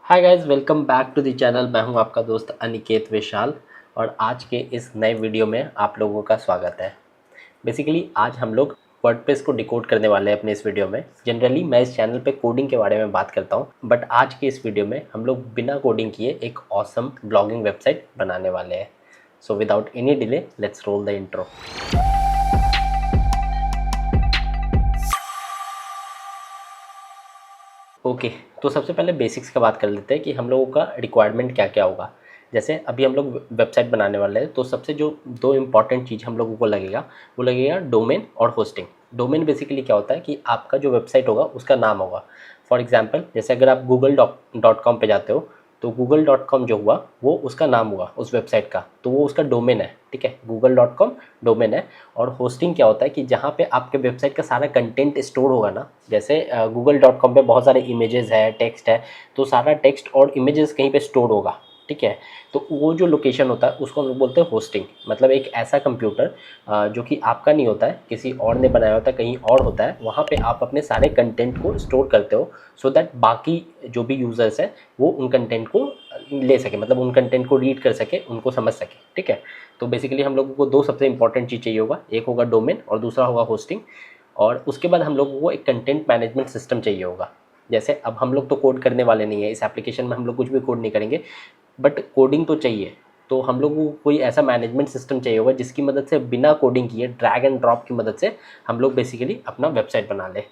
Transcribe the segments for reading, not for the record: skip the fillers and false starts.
Hi guys, welcome back to the channel. मैं हूं आपका दोस्त अनिकेत विशाल और आज के इस नए वीडियो में आप लोगों का स्वागत है। बेसिकली आज हम लोग वर्डप्रेस को डिकोड करने वाले हैं अपने इस वीडियो में। जनरली मैं इस चैनल पे कोडिंग के बारे में बात करता हूं, बट आज के इस वीडियो में हम लोग बिना कोडिंग किए एक ऑसम ब्लॉगिंग वेबसाइट बनाने वाले हैं। So without any delay let's roll the intro. Okay, तो सबसे पहले बेसिक्स का बात कर लेते हैं कि हम लोगों का रिक्वायरमेंट क्या क्या होगा। जैसे अभी हम लोग वेबसाइट बनाने वाले हैं, तो सबसे जो दो इम्पॉर्टेंट चीज़ हम लोगों को लगेगा वो लगेगा डोमेन और होस्टिंग। डोमेन बेसिकली क्या होता है कि आपका जो वेबसाइट होगा उसका नाम होगा। फॉर एग्जांपल जैसे अगर आप google.com पे जाते हो तो google.com जो हुआ वो उसका नाम हुआ उस वेबसाइट का, तो वो उसका डोमेन है। ठीक है, google.com डोमेन है। और होस्टिंग क्या होता है कि जहाँ पे आपके वेबसाइट का सारा कंटेंट स्टोर होगा ना, जैसे google.com पे बहुत सारे इमेजेस है, टेक्स्ट है, तो सारा टेक्स्ट और इमेजेस कहीं पे स्टोर होगा। ठीक है, तो वो जो लोकेशन होता है उसको हम लोग बोलते हैं होस्टिंग। मतलब एक ऐसा कंप्यूटर जो कि आपका नहीं होता है, किसी और ने बनाया होता है, कहीं और होता है, वहाँ पे आप अपने सारे कंटेंट को स्टोर करते हो सो दैट बाकी जो भी यूज़र्स है वो उन कंटेंट को ले सके, मतलब उन कंटेंट को रीड कर सके, उनको समझ सके। ठीक है, तो बेसिकली हम लोगों को दो सबसे इंपॉर्टेंट चीज़ चाहिए होगा, एक होगा डोमेन और दूसरा होगा होस्टिंग। और उसके बाद हम लोगों को एक कंटेंट मैनेजमेंट सिस्टम चाहिए होगा। जैसे अब हम लोग तो कोड करने वाले नहीं है, इस एप्लीकेशन में हम लोग कुछ भी कोड नहीं करेंगे, बट कोडिंग तो चाहिए। तो हम लोगों को कोई ऐसा मैनेजमेंट सिस्टम चाहिए होगा जिसकी मदद से बिना कोडिंग किए ड्रैग एंड ड्रॉप की मदद से हम लोग बेसिकली अपना वेबसाइट बना लें।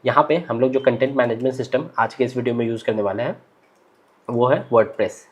यहाँ पे हम लोग जो कंटेंट मैनेजमेंट सिस्टम आज के इस वीडियो में यूज़ करने वाले हैं वो है वर्डप्रेस।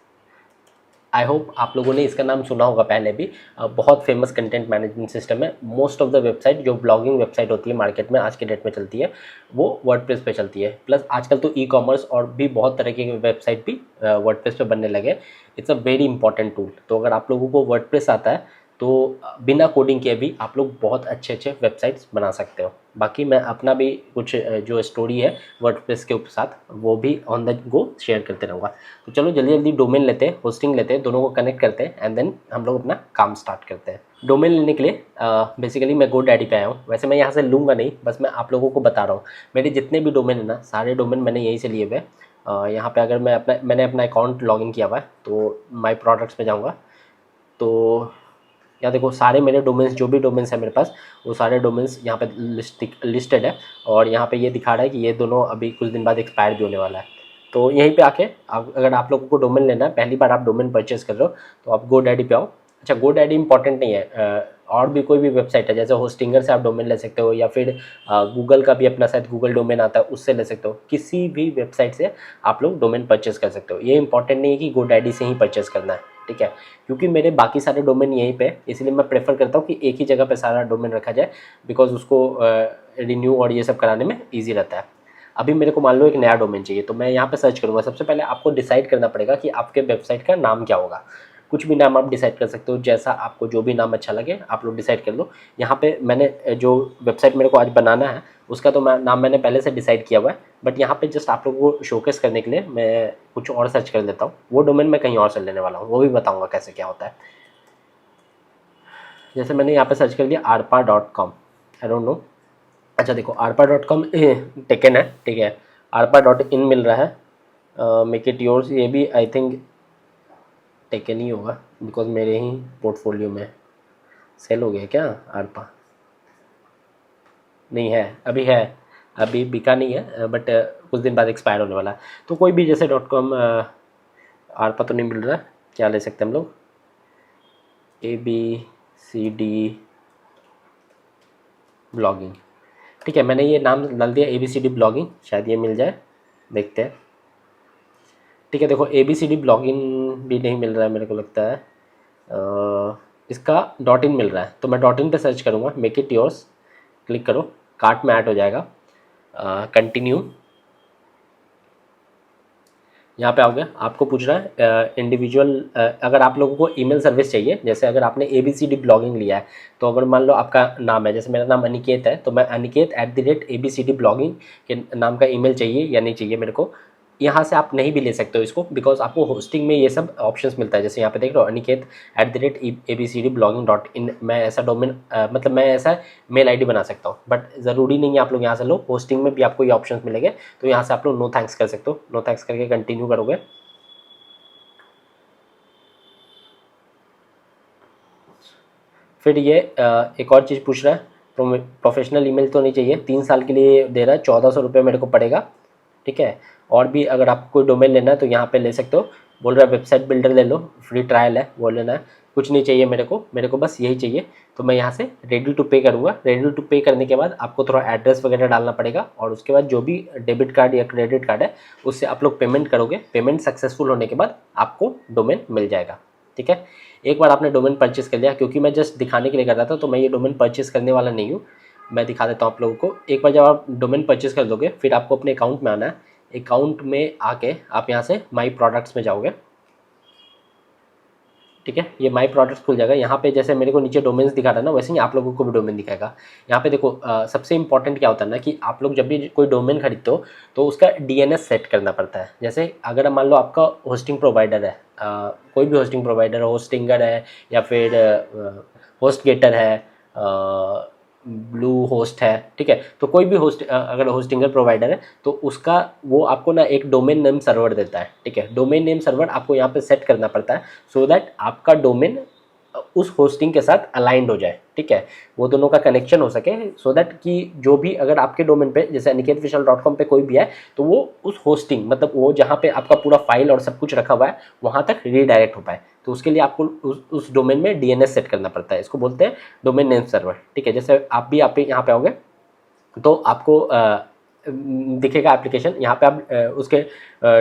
आई होप आप लोगों ने इसका नाम सुना होगा पहले भी। बहुत फेमस कंटेंट मैनेजमेंट सिस्टम है। मोस्ट ऑफ द वेबसाइट जो ब्लॉगिंग वेबसाइट होती है मार्केट में आज के डेट में चलती है वो वर्डप्रेस पे चलती है। प्लस आजकल तो ई कॉमर्स और भी बहुत तरह के वेबसाइट भी वर्डप्रेस पे बनने लगे। It's a very important tool. तो अगर आप लोगों को वर्डप्रेस आता है तो बिना कोडिंग के भी आप लोग बहुत अच्छे अच्छे वेबसाइट्स बना सकते हो। बाकी मैं अपना भी कुछ जो स्टोरी है वर्डप्रेस के साथ वो भी ऑन द गो शेयर करते रहूँगा। तो चलो जल्दी जल्दी डोमेन लेते हैं, होस्टिंग लेते हैं, दोनों को कनेक्ट करते हैं एंड देन हम लोग अपना काम स्टार्ट करते हैं। डोमेन लेने के लिए बेसिकली मैं GoDaddy पे आया हूँ। वैसे मैं यहाँ से लूँगा नहीं, बस मैं आप लोगों को बता रहा हूँ। मेरे जितने भी डोमेन है ना, सारे डोमेन मैंने यहीं से लिए हुए हैं। यहाँ पे अगर मैंने अपना अकाउंट लॉगिन किया हुआ है तो माई प्रोडक्ट्स में जाऊँगा तो यहाँ देखो सारे मेरे डोमेन्स, जो भी डोमेन्स है मेरे पास वो सारे डोमेन्स यहाँ पे लिस्टेड है। और यहाँ पे ये दिखा रहा है कि ये दोनों अभी कुछ दिन बाद एक्सपायर भी होने वाला है। तो यहीं पे आके अगर आप लोगों को डोमेन लेना है, पहली बार आप डोमेन परचेस कर रहे हो तो आप GoDaddy पे आओ। अच्छा, GoDaddy इंपॉर्टेंट नहीं है, और भी कोई भी वेबसाइट है जैसे होस्टिंगर से आप डोमेन ले सकते हो, या फिर गूगल का भी अपना शायद गूगल डोमेन आता है उससे ले सकते हो। किसी भी वेबसाइट से आप लोग डोमेन परचेस कर सकते हो। ये इंपॉर्टेंट नहीं है कि GoDaddy से ही परचेस करना है। ठीक है, क्योंकि मेरे बाकी सारे डोमेन यहीं पे, इसलिए मैं प्रेफर करता हूँ कि एक ही जगह पे सारा डोमेन रखा जाए, बिकॉज उसको रिन्यू और ये सब कराने में ईजी रहता है। अभी मेरे को मान लो एक नया डोमेन चाहिए तो मैं यहाँ पे सर्च करूँगा। सबसे पहले आपको डिसाइड करना पड़ेगा कि आपके वेबसाइट का नाम क्या होगा। कुछ भी नाम आप डिसाइड कर सकते हो, जैसा आपको जो भी नाम अच्छा लगे आप लोग डिसाइड कर लो। यहाँ पे मैंने जो वेबसाइट मेरे को आज बनाना है उसका तो नाम मैंने पहले से डिसाइड किया हुआ है, बट यहाँ पे जस्ट आप लोगों को शोकेस करने के लिए मैं कुछ और सर्च कर लेता हूँ। वो डोमेन मैं कहीं और से लेने वाला हूँ, वो भी बताऊँगा कैसे क्या होता है। जैसे मैंने यहाँ पे सर्च कर दिया arpa.com, आई डोंट नो। अच्छा देखो arpa.com टेकन है, ठीक है। arpa.in मिल रहा है, मेक इट योर्स, ये भी आई थिंक टेकन ही होगा बिकॉज मेरे ही पोर्टफोलियो में सेल हो गया क्या आरपा। नहीं है, अभी है, अभी बिका नहीं है, बट कुछ दिन बाद एक्सपायर होने वाला है। तो कोई भी जैसे .com आरपा तो नहीं मिल रहा है, क्या ले सकते हैं हम लोग, ABCD ब्लॉगिंग। ठीक है, मैंने ये नाम डाल दिया ABCD ब्लॉगिंग, शायद ये मिल जाए, देखते हैं। ठीक है, देखो ABCD ब्लॉगिंग भी नहीं मिल रहा है मेरे को लगता है। इसका .in मिल रहा है, तो मैं .in पे सर्च करूँगा, मेक इट योर्स, क्लिक करो, कार्ट में ऐड हो जाएगा। कंटिन्यू, यहाँ पे आओगे, आपको पूछ रहा है इंडिविजुअल, अगर आप लोगों को ईमेल सर्विस चाहिए, जैसे अगर आपने ABCD ब्लॉगिंग लिया है तो अगर मान लो आपका नाम है, जैसे मेरा नाम अनिकेत है, तो मैं अनिकेत@ABCD ब्लॉगिंग के नाम का ईमेल चाहिए या नहीं चाहिए मेरे को। यहाँ से आप नहीं भी ले सकते हो इसको, बिकॉज आपको होस्टिंग में ये सब ऑप्शंस मिलता है। जैसे यहाँ पे देख रहे हो अनिकेत@ABCD ब्लॉगिंग.in, मैं ऐसा डोमेन मतलब मैं ऐसा मेल ID बना सकता हूँ, बट ज़रूरी नहीं है आप लोग यहाँ से लो। होस्टिंग में भी आपको ये ऑप्शंस मिलेंगे, तो यहाँ से आप लोग नो थैंक्स कर सकते हो। नो थैंक्स करके कंटिन्यू करोगे फिर ये एक और चीज़ पूछ रहा है, प्रोफेशनल ईमेल तो नहीं चाहिए, 3 साल के लिए दे रहा है, 1400 रुपये मेरे को पड़ेगा, ठीक है। और भी अगर आपको कोई डोमेन लेना है तो यहाँ पे ले सकते हो। बोल रहा है वेबसाइट बिल्डर ले लो, फ्री ट्रायल है, वो लेना है। कुछ नहीं चाहिए मेरे को बस यही चाहिए। तो मैं यहाँ से रेडी टू पे करूँगा। रेडी टू पे करने के बाद आपको थोड़ा एड्रेस वगैरह डालना पड़ेगा, और उसके बाद जो भी डेबिट कार्ड या क्रेडिट कार्ड है उससे आप लोग पेमेंट करोगे। पेमेंट सक्सेसफुल होने के बाद आपको डोमेन मिल जाएगा, ठीक है। एक बार आपने डोमेन परचेस कर लिया, क्योंकि मैं जस्ट दिखाने के लिए कर रहा था तो मैं ये डोमेन परचेस करने वाला नहीं हूँ, मैं दिखा देता हूँ आप लोगों को। एक बार जब आप डोमेन परचेस कर दोगे फिर आपको अपने अकाउंट में आना है। अकाउंट में आके आप यहाँ से माई प्रोडक्ट्स में जाओगे, ठीक है। ये माई प्रोडक्ट्स खुल जाएगा। यहाँ पे जैसे मेरे को नीचे डोमेन्स दिखा रहा है ना, वैसे ही आप लोगों को भी डोमेन दिखाएगा। यहाँ पे देखो सबसे इंपॉर्टेंट क्या होता है ना कि आप लोग जब भी कोई डोमेन खरीदते हो तो उसका डीएनएस सेट करना पड़ता है। जैसे अगर मान लो आपका होस्टिंग प्रोवाइडर है, कोई भी होस्टिंग प्रोवाइडर, होस्टिंगर है या फिर होस्ट गेटर है, ब्लू होस्ट है, ठीक है। तो कोई भी होस्ट अगर होस्टिंगर प्रोवाइडर है तो उसका वो आपको ना एक डोमेन नेम सर्वर देता है, ठीक है। डोमेन नेम सर्वर आपको यहाँ पे सेट करना पड़ता है सो दैट आपका डोमेन उस होस्टिंग के साथ अलाइंड हो जाए, ठीक है। वो दोनों का कनेक्शन हो सके सो दैट कि जो भी अगर आपके डोमेन पे जैसे aniketvishal.com पे कोई भी है तो वो उस होस्टिंग मतलब वो जहाँ पे आपका पूरा फाइल और सब कुछ रखा हुआ है वहाँ तक रीडायरेक्ट हो पाए। तो उसके लिए आपको उस डोमेन में डीएनएस सेट करना पड़ता है। इसको बोलते हैं डोमेन नेम सर्वर, ठीक है। जैसे आप यहाँ पे आओगे तो आपको दिखेगा एप्लीकेशन। यहाँ पे आप उसके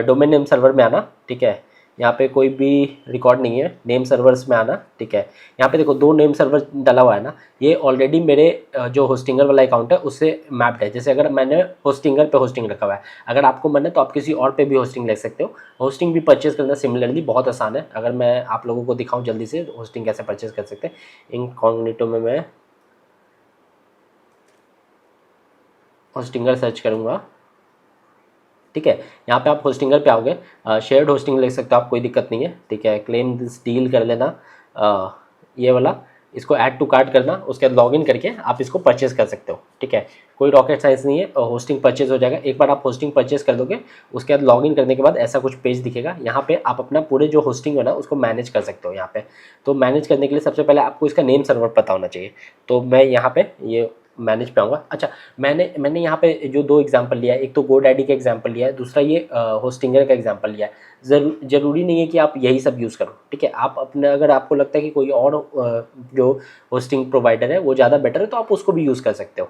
डोमेन नेम सर्वर में आना, ठीक है। यहाँ पे कोई भी रिकॉर्ड नहीं है, नेम सर्वर्स में आना, ठीक है। यहाँ पे देखो 2 नेम सर्वर डाला हुआ है ना, ये ऑलरेडी मेरे जो होस्टिंगर वाला अकाउंट है उससे मैप्ड है। जैसे अगर मैंने होस्टिंगर पे होस्टिंग रखा हुआ है, अगर आपको मन है तो आप किसी और पे भी होस्टिंग ले सकते हो। होस्टिंग भी परचेज करना सिमिलरली बहुत आसान है। अगर मैं आप लोगों को दिखाऊँ जल्दी से होस्टिंग कैसे परचेज कर सकते हैं, इनकॉग्निटो में मैं होस्टिंगर सर्च करूँगा, ठीक है। यहाँ पे आप होस्टिंगर पे आओगे, शेयर्ड होस्टिंग ले सकते हो आप, कोई दिक्कत नहीं है, ठीक है। क्लेम दिस डील कर लेना, ये वाला, इसको ऐड टू कार्ट करना, उसके बाद लॉगिन करके आप इसको परचेज कर सकते हो, ठीक है। कोई रॉकेट साइंस नहीं है, होस्टिंग परचेज हो जाएगा। एक बार आप होस्टिंग परचेज कर दोगे उसके बाद लॉगिन करने के बाद ऐसा कुछ पेज दिखेगा। यहाँ पे आप अपना पूरे जो होस्टिंग है ना उसको मैनेज कर सकते हो। यहाँ पे तो मैनेज करने के लिए सबसे पहले आपको इसका नेम सर्वर पता होना चाहिए। तो मैं यहाँ पे ये मैनेज पे आऊँगा। अच्छा, मैंने यहाँ पे जो 2 एग्जांपल लिया है, एक तो गोडैडी का एग्जांपल लिया है, दूसरा ये होस्टिंगर का एग्जांपल लिया है। ज़रूरी नहीं है कि आप यही सब यूज़ करो, ठीक है। आप अपने अगर आपको लगता है कि कोई और जो होस्टिंग प्रोवाइडर है वो ज़्यादा बेटर है तो आप उसको भी यूज़ कर सकते हो,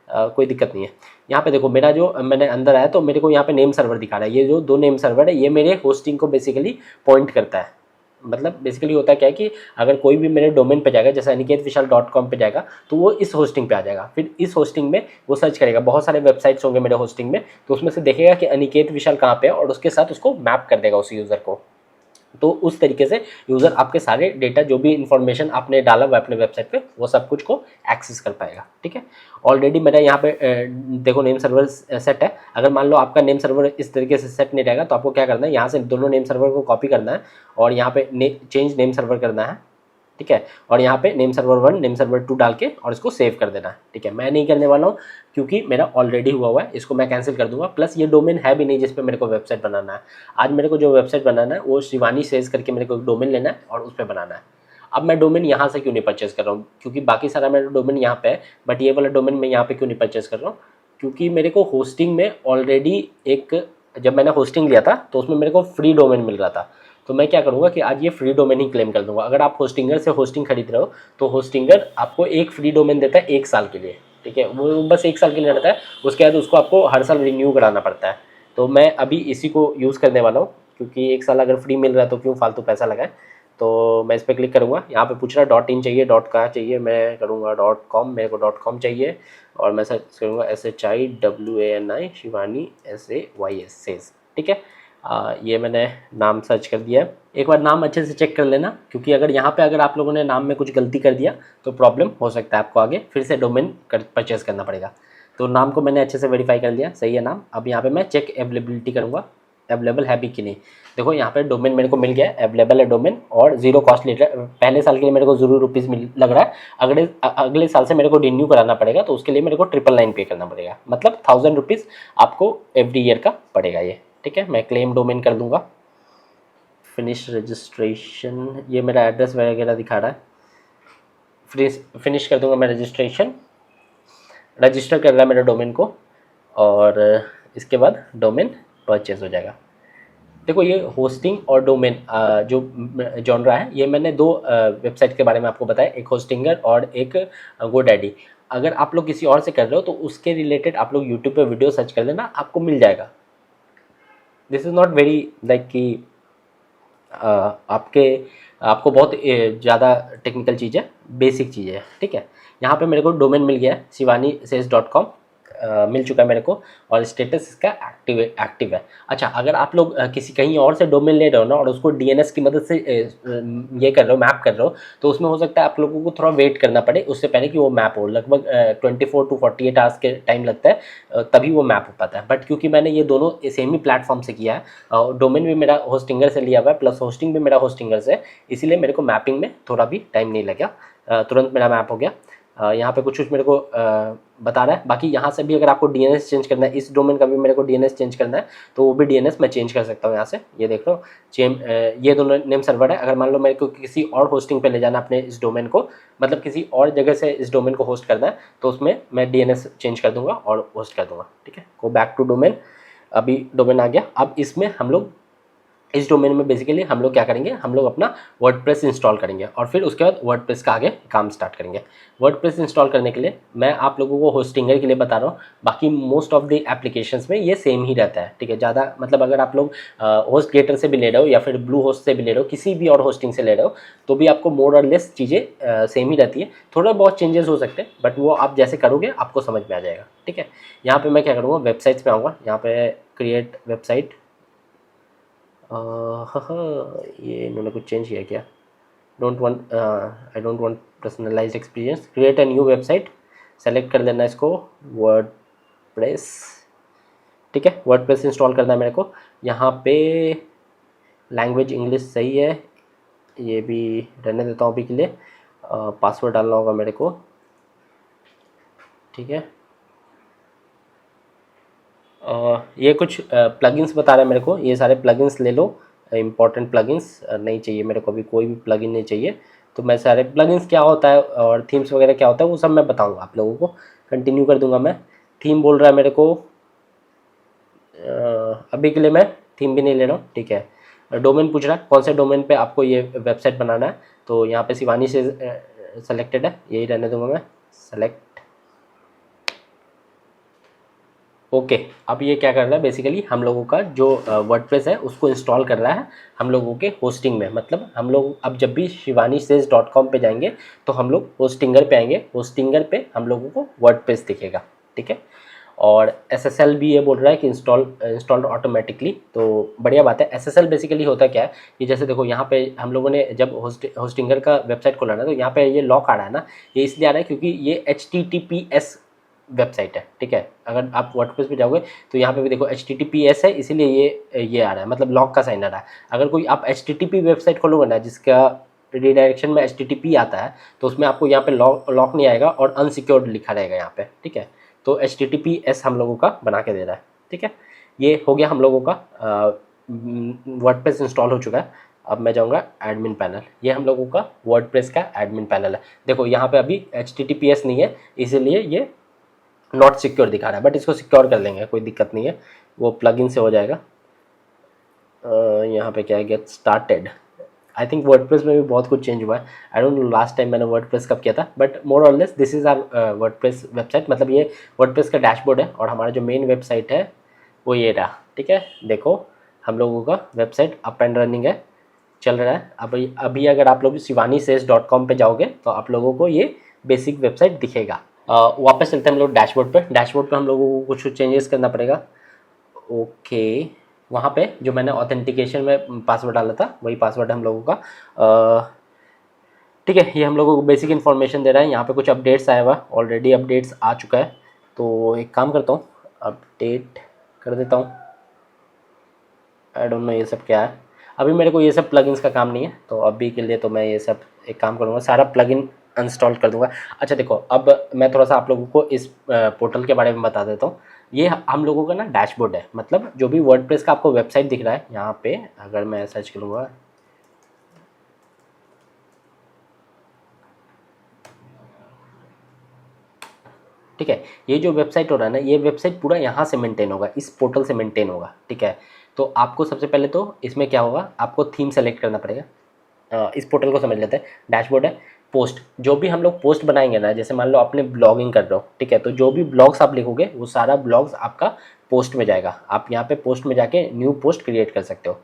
कोई दिक्कत नहीं है। यहाँ पे देखो मेरा जो मैंने अंदर आया तो मेरे को यहाँ पे नेम सर्वर दिखा रहा है। ये जो 2 नेम सर्वर है ये मेरे होस्टिंग को बेसिकली पॉइंट करता है। मतलब बेसिकली होता क्या है कि अगर कोई भी मेरे डोमेन पे जाएगा, जैसे aniketvishal.com पे जाएगा तो वो इस होस्टिंग पे आ जाएगा। फिर इस होस्टिंग में वो सर्च करेगा, बहुत सारे वेबसाइट्स होंगे मेरे होस्टिंग में, तो उसमें से देखेगा कि अनिकेत विशाल कहाँ पे है और उसके साथ उसको मैप कर देगा उस यूज़र को। तो उस तरीके से यूज़र आपके सारे डेटा जो भी इंफॉर्मेशन आपने डाला हुआ है अपने वेबसाइट पे वो सब कुछ को एक्सेस कर पाएगा, ठीक है। ऑलरेडी मेरा यहाँ पे देखो नेम सर्वर सेट है। अगर मान लो आपका नेम सर्वर इस तरीके से सेट नहीं रहेगा तो आपको क्या करना है, यहाँ से दोनों नेम सर्वर को कॉपी करना है और यहाँ पे चेंज नेम सर्वर करना है, ठीक है। और यहाँ पे नेम सर्वर 1 नेम सर्वर 2 डाल के और इसको सेव कर देना है, ठीक है। मैं नहीं करने वाला हूँ क्योंकि मेरा ऑलरेडी हुआ है, इसको मैं कैंसिल कर दूंगा। प्लस ये डोमेन है भी नहीं जिस पे मेरे को वेबसाइट बनाना है। आज मेरे को जो वेबसाइट बनाना है वो शिवानी सेज करके मेरे को डोमेन लेना है और उस पर बनाना है। अब मैं डोमेन यहाँ से क्यों नहीं परचेज कर रहा हूँ, क्योंकि बाकी सारा मेरा डोमेन यहाँ पे है, बट ये वाला डोमेन मैं यहाँ पे क्यों नहीं परचेज कर रहा हूँ, क्योंकि मेरे को होस्टिंग में ऑलरेडी एक, जब मैंने होस्टिंग लिया था तो उसमें मेरे को फ्री डोमेन मिल रहा था। तो मैं क्या करूँगा कि आज ये फ्री डोमेन ही क्लेम कर दूंगा। अगर आप होस्टिंगर से होस्टिंग खरीद रहे हो तो होस्टिंगर आपको एक फ्री डोमेन देता है 1 साल के लिए, ठीक है। वो बस 1 साल के लिए रहता है, उसके बाद उसको आपको हर साल रिन्यू कराना पड़ता है। तो मैं अभी इसी को यूज़ करने वाला हूँ, क्योंकि 1 साल अगर फ्री मिल रहा है तो क्यों फालतू पैसा लगाए। तो मैं इस पर क्लिक करूँगा। यहाँ पे पूछ रहा है .in चाहिए, डॉट कहाँ चाहिए, मैं करूँगा .com, मेरे को .com चाहिए और मैं सर्च करूँगा SHIWANI शिवानी SAYS सेज, ठीक है। ये मैंने नाम सर्च कर दिया है। एक बार नाम अच्छे से चेक कर लेना, क्योंकि अगर यहाँ पे अगर आप लोगों ने नाम में कुछ गलती कर दिया तो प्रॉब्लम हो सकता है, आपको आगे फिर से डोमेन परचेज करना पड़ेगा। तो नाम को मैंने अच्छे से वेरीफाई कर लिया, सही है नाम। अब यहाँ पे मैं चेक अवेलेबिलिटी करूँगा, अवेलेबल है भी कि नहीं। देखो यहाँ पे डोमेन मेरे को मिल गया, अवेलेबल है डोमेन और 0 कॉस्ट ले रहा है। पहले साल के लिए मेरे को ₹0 लग रहा है। अगले साल से मेरे को रिन्यू कराना पड़ेगा, तो उसके लिए मेरे को 999 पे करना पड़ेगा, मतलब ₹1000 आपको एवरी ईयर का पड़ेगा ये, ठीक है। मैं क्लेम डोमेन कर दूंगा, फिनिश रजिस्ट्रेशन, ये मेरा एड्रेस वगैरह दिखा रहा है। फिनिश कर दूंगा मैं रजिस्टर कर रहा है मेरे डोमेन को, और इसके बाद डोमेन परचेज हो जाएगा। देखो ये होस्टिंग और डोमेन जो जॉनरा है, ये मैंने दो वेबसाइट के बारे में आपको बताया, एक होस्टिंगर और एक गोडैडी। अगर आप लोग किसी और से कर रहे हो तो उसके रिलेटेड आप लोग यूट्यूब पे वीडियो सर्च कर लेना, आपको मिल जाएगा। This is not very like कि आपको बहुत ज़्यादा टेक्निकल चीज़ है, बेसिक चीज़ है, ठीक है। यहाँ पे मेरे को डोमेन मिल गया है shivanisays.com, मिल चुका है मेरे को, और स्टेटस इसका एक्टिव है। अच्छा, अगर आप लोग किसी कहीं और से डोमेन ले रहे हो ना, और उसको डीएनएस की मदद से ये कर रहे हो, मैप कर रहे हो, तो उसमें हो सकता है आप लोगों को थोड़ा वेट करना पड़े उससे पहले कि वो मैप हो। लगभग 24 to 48 आवर्स के टाइम लगता है, तभी वो मैप हो पाता है। बट क्योंकि मैंने ये दोनों सेम ही प्लेटफॉर्म से किया है, डोमेन भी मेरा होस्टिंगर से लिया हुआ है, प्लस होस्टिंग भी मेरा होस्टिंगर से है, इसीलिए मेरे को मैपिंग में थोड़ा भी टाइम नहीं लगा, तुरंत मेरा मैप हो गया। यहाँ पे कुछ मेरे को बता रहा है। बाकी यहाँ से भी अगर आपको डीएनएस चेंज करना है, इस डोमेन का भी मेरे को डीएनएस चेंज करना है, तो वो भी डीएनएस मैं चेंज कर सकता हूँ यहाँ से। ये देख लो, ये दोनों नेम सर्वर है। अगर मान लो मेरे को किसी और होस्टिंग पे ले जाना अपने इस डोमेन को, मतलब किसी और जगह से इस डोमेन को होस्ट करना है, तो उसमें मैं डीएनएस चेंज कर दूंगा और होस्ट कर दूंगा, ठीक है। गो बैक टू डोमेन, अभी डोमेन आ गया। अब इसमें हम लोग इस डोमेन में बेसिकली हम लोग क्या करेंगे, हम लोग अपना वर्डप्रेस इंस्टॉल करेंगे, और फिर उसके बाद वर्डप्रेस का आगे काम स्टार्ट करेंगे। वर्डप्रेस इंस्टॉल करने के लिए मैं आप लोगों को होस्टिंगर के लिए बता रहा हूँ, बाकी मोस्ट ऑफ द एप्लीकेशंस में ये सेम ही रहता है, ठीक है। ज़्यादा मतलब अगर आप लोग होस्ट गेटर से भी ले रहे हो या फिर ब्लू होस्ट से भी ले रहे हो, किसी भी और होस्टिंग से ले रहे हो, तो भी आपको मोर और लेस चीज़ें सेम ही रहती है। थोड़ा बहुत चेंजेस हो सकते हैं, बट वो आप जैसे करोगे आपको समझ में आ जाएगा, ठीक है। यहाँ पर मैं क्या करूँगा, वेबसाइट्स में आऊँगा, यहाँ पे क्रिएट वेबसाइट, ये इन्होंने कुछ चेंज किया क्या, I don't want personalised experience, create a new website, select कर लेना इसको वर्डप्रेस, ठीक है। वर्डप्रेस इंस्टॉल करना है मेरे को। यहाँ पे लैंग्वेज इंग्लिश सही है, ये भी रहने देता हूँ अभी के लिए। पासवर्ड डालना होगा मेरे को, ठीक है। ये कुछ प्लगइन्स बता रहा है मेरे को, ये सारे प्लगइन्स ले लो, इम्पॉर्टेंट प्लगइन्स नहीं चाहिए मेरे को, अभी कोई भी प्लगइन नहीं चाहिए। तो मैं सारे प्लगइन्स क्या होता है और थीम्स वगैरह क्या होता है वो सब मैं बताऊंगा आप लोगों को। कंटिन्यू कर दूंगा मैं। थीम बोल रहा है मेरे को, अभी के लिए मैं थीम भी नहीं ले रहा हूँ, ठीक है। डोमेन पूछ रहा है कौन से डोमेन पे आपको ये वेबसाइट बनाना है, तो यहाँ पे शिवानी से सेलेक्टेड है, यही रहने दूंगा मैं, सेलेक्ट, ओके। अब ये क्या कर रहा है, बेसिकली हम लोगों का जो वर्डप्रेस है उसको इंस्टॉल कर रहा है हम लोगों के होस्टिंग में। मतलब हम लोग अब जब भी shivanisays.com पे जाएंगे तो हम लोग होस्टिंगर पे आएंगे, होस्टिंगर पे हम लोगों को वर्डप्रेस दिखेगा, ठीक है। और SSL भी ये बोल रहा है कि इंस्टॉल्ड ऑटोमेटिकली, तो बढ़िया बात है। SSL बेसिकली होता क्या है कि जैसे देखो यहाँ पे हम लोगों ने जब होस्टिंगर का वेबसाइट खोला ना, तो यहाँ पे ये लॉक आ रहा है ना, ये इसलिए आ रहा है क्योंकि ये HTTPS वेबसाइट है, ठीक है। अगर आप वर्डप्रेस पे जाओगे तो यहाँ पे भी देखो HTTPS है, इसीलिए ये आ रहा है, मतलब लॉक का साइन आ रहा है। अगर कोई आप HTTP वेबसाइट खोलोगे ना जिसका रिडायरेक्शन में HTTP आता है, तो उसमें आपको यहाँ पे लॉक नहीं आएगा और अनसिक्योर्ड लिखा रहेगा यहाँ पे, ठीक है। तो HTTPS हम लोगों का बना के दे रहा है, ठीक है। ये हो गया हम लोगों का, वर्डप्रेस इंस्टॉल हो चुका है। अब मैं जाऊँगा एडमिन पैनल, ये हम लोगों का वर्डप्रेस का एडमिन पैनल है। देखो यहाँ पे अभी HTTPS नहीं है, इसीलिए ये नॉट सिक्योर दिखा रहा है, बट इसको सिक्योर कर लेंगे, कोई दिक्कत नहीं है, वो प्लगइन से हो जाएगा। यहाँ पे क्या है, get started. I think WordPress में भी बहुत कुछ चेंज हुआ है, I don't know last time मैंने वर्डप्रेस कब किया था, बट मोर और less this is our WordPress website. मतलब ये वर्डप्रेस का डैशबोर्ड है, और हमारा जो मेन वेबसाइट है वो ये रहा, ठीक है। देखो हम लोगों का वेबसाइट अप एंड रनिंग है, चल रहा है। अभी अगर आप लोग shivanisays.com पे जाओगे तो आप लोगों को ये बेसिक वेबसाइट दिखेगा। वापस चलते हैं हम लोग डैशबोर्ड पे। डैशबोर्ड पे हम लोगों को कुछ चेंजेस करना पड़ेगा, ओके। वहाँ पे जो मैंने ऑथेंटिकेशन में पासवर्ड डाला था वही पासवर्ड है हम लोगों का, ठीक है। ये हम लोगों को बेसिक इन्फॉर्मेशन दे रहा है। यहाँ पे कुछ अपडेट्स आया हुआ, ऑलरेडी अपडेट्स आ चुका है, तो एक काम करता हूँ, अपडेट कर देता हूँ। आई डोंट नो ये सब क्या है, अभी मेरे को ये सब प्लगइन्स का काम नहीं है, तो अभी के लिए तो मैं ये सब एक काम करूँगा, सारा प्लगइन इंस्टॉल कर दूंगा। अच्छा देखो, अब मैं थोड़ा सा आप लोगों को इस पोर्टल के बारे में बता देता हूँ। ये हम लोगों का ना डैशबोर्ड है, मतलब जो भी वर्डप्रेस का आपको वेबसाइट दिख रहा है यहाँ पे, अगर मैं सर्च करूँगा ठीक है। ये जो वेबसाइट हो रहा है ना, ये वेबसाइट पूरा यहाँ से मेंटेन होगा, इस पोर्टल से मेंटेन होगा, ठीक है। तो आपको सबसे पहले तो इसमें क्या होगा, आपको थीम सेलेक्ट करना पड़ेगा। इस पोर्टल को समझ लेते हैं। डैशबोर्ड है, पोस्ट, जो भी हम लोग पोस्ट बनाएंगे ना, जैसे मान लो आपने ब्लॉगिंग कर रहे हो, ठीक है, तो जो भी ब्लॉग्स आप लिखोगे वो सारा ब्लॉग्स आपका पोस्ट में जाएगा। आप यहाँ पे पोस्ट में जाके न्यू पोस्ट क्रिएट कर सकते हो।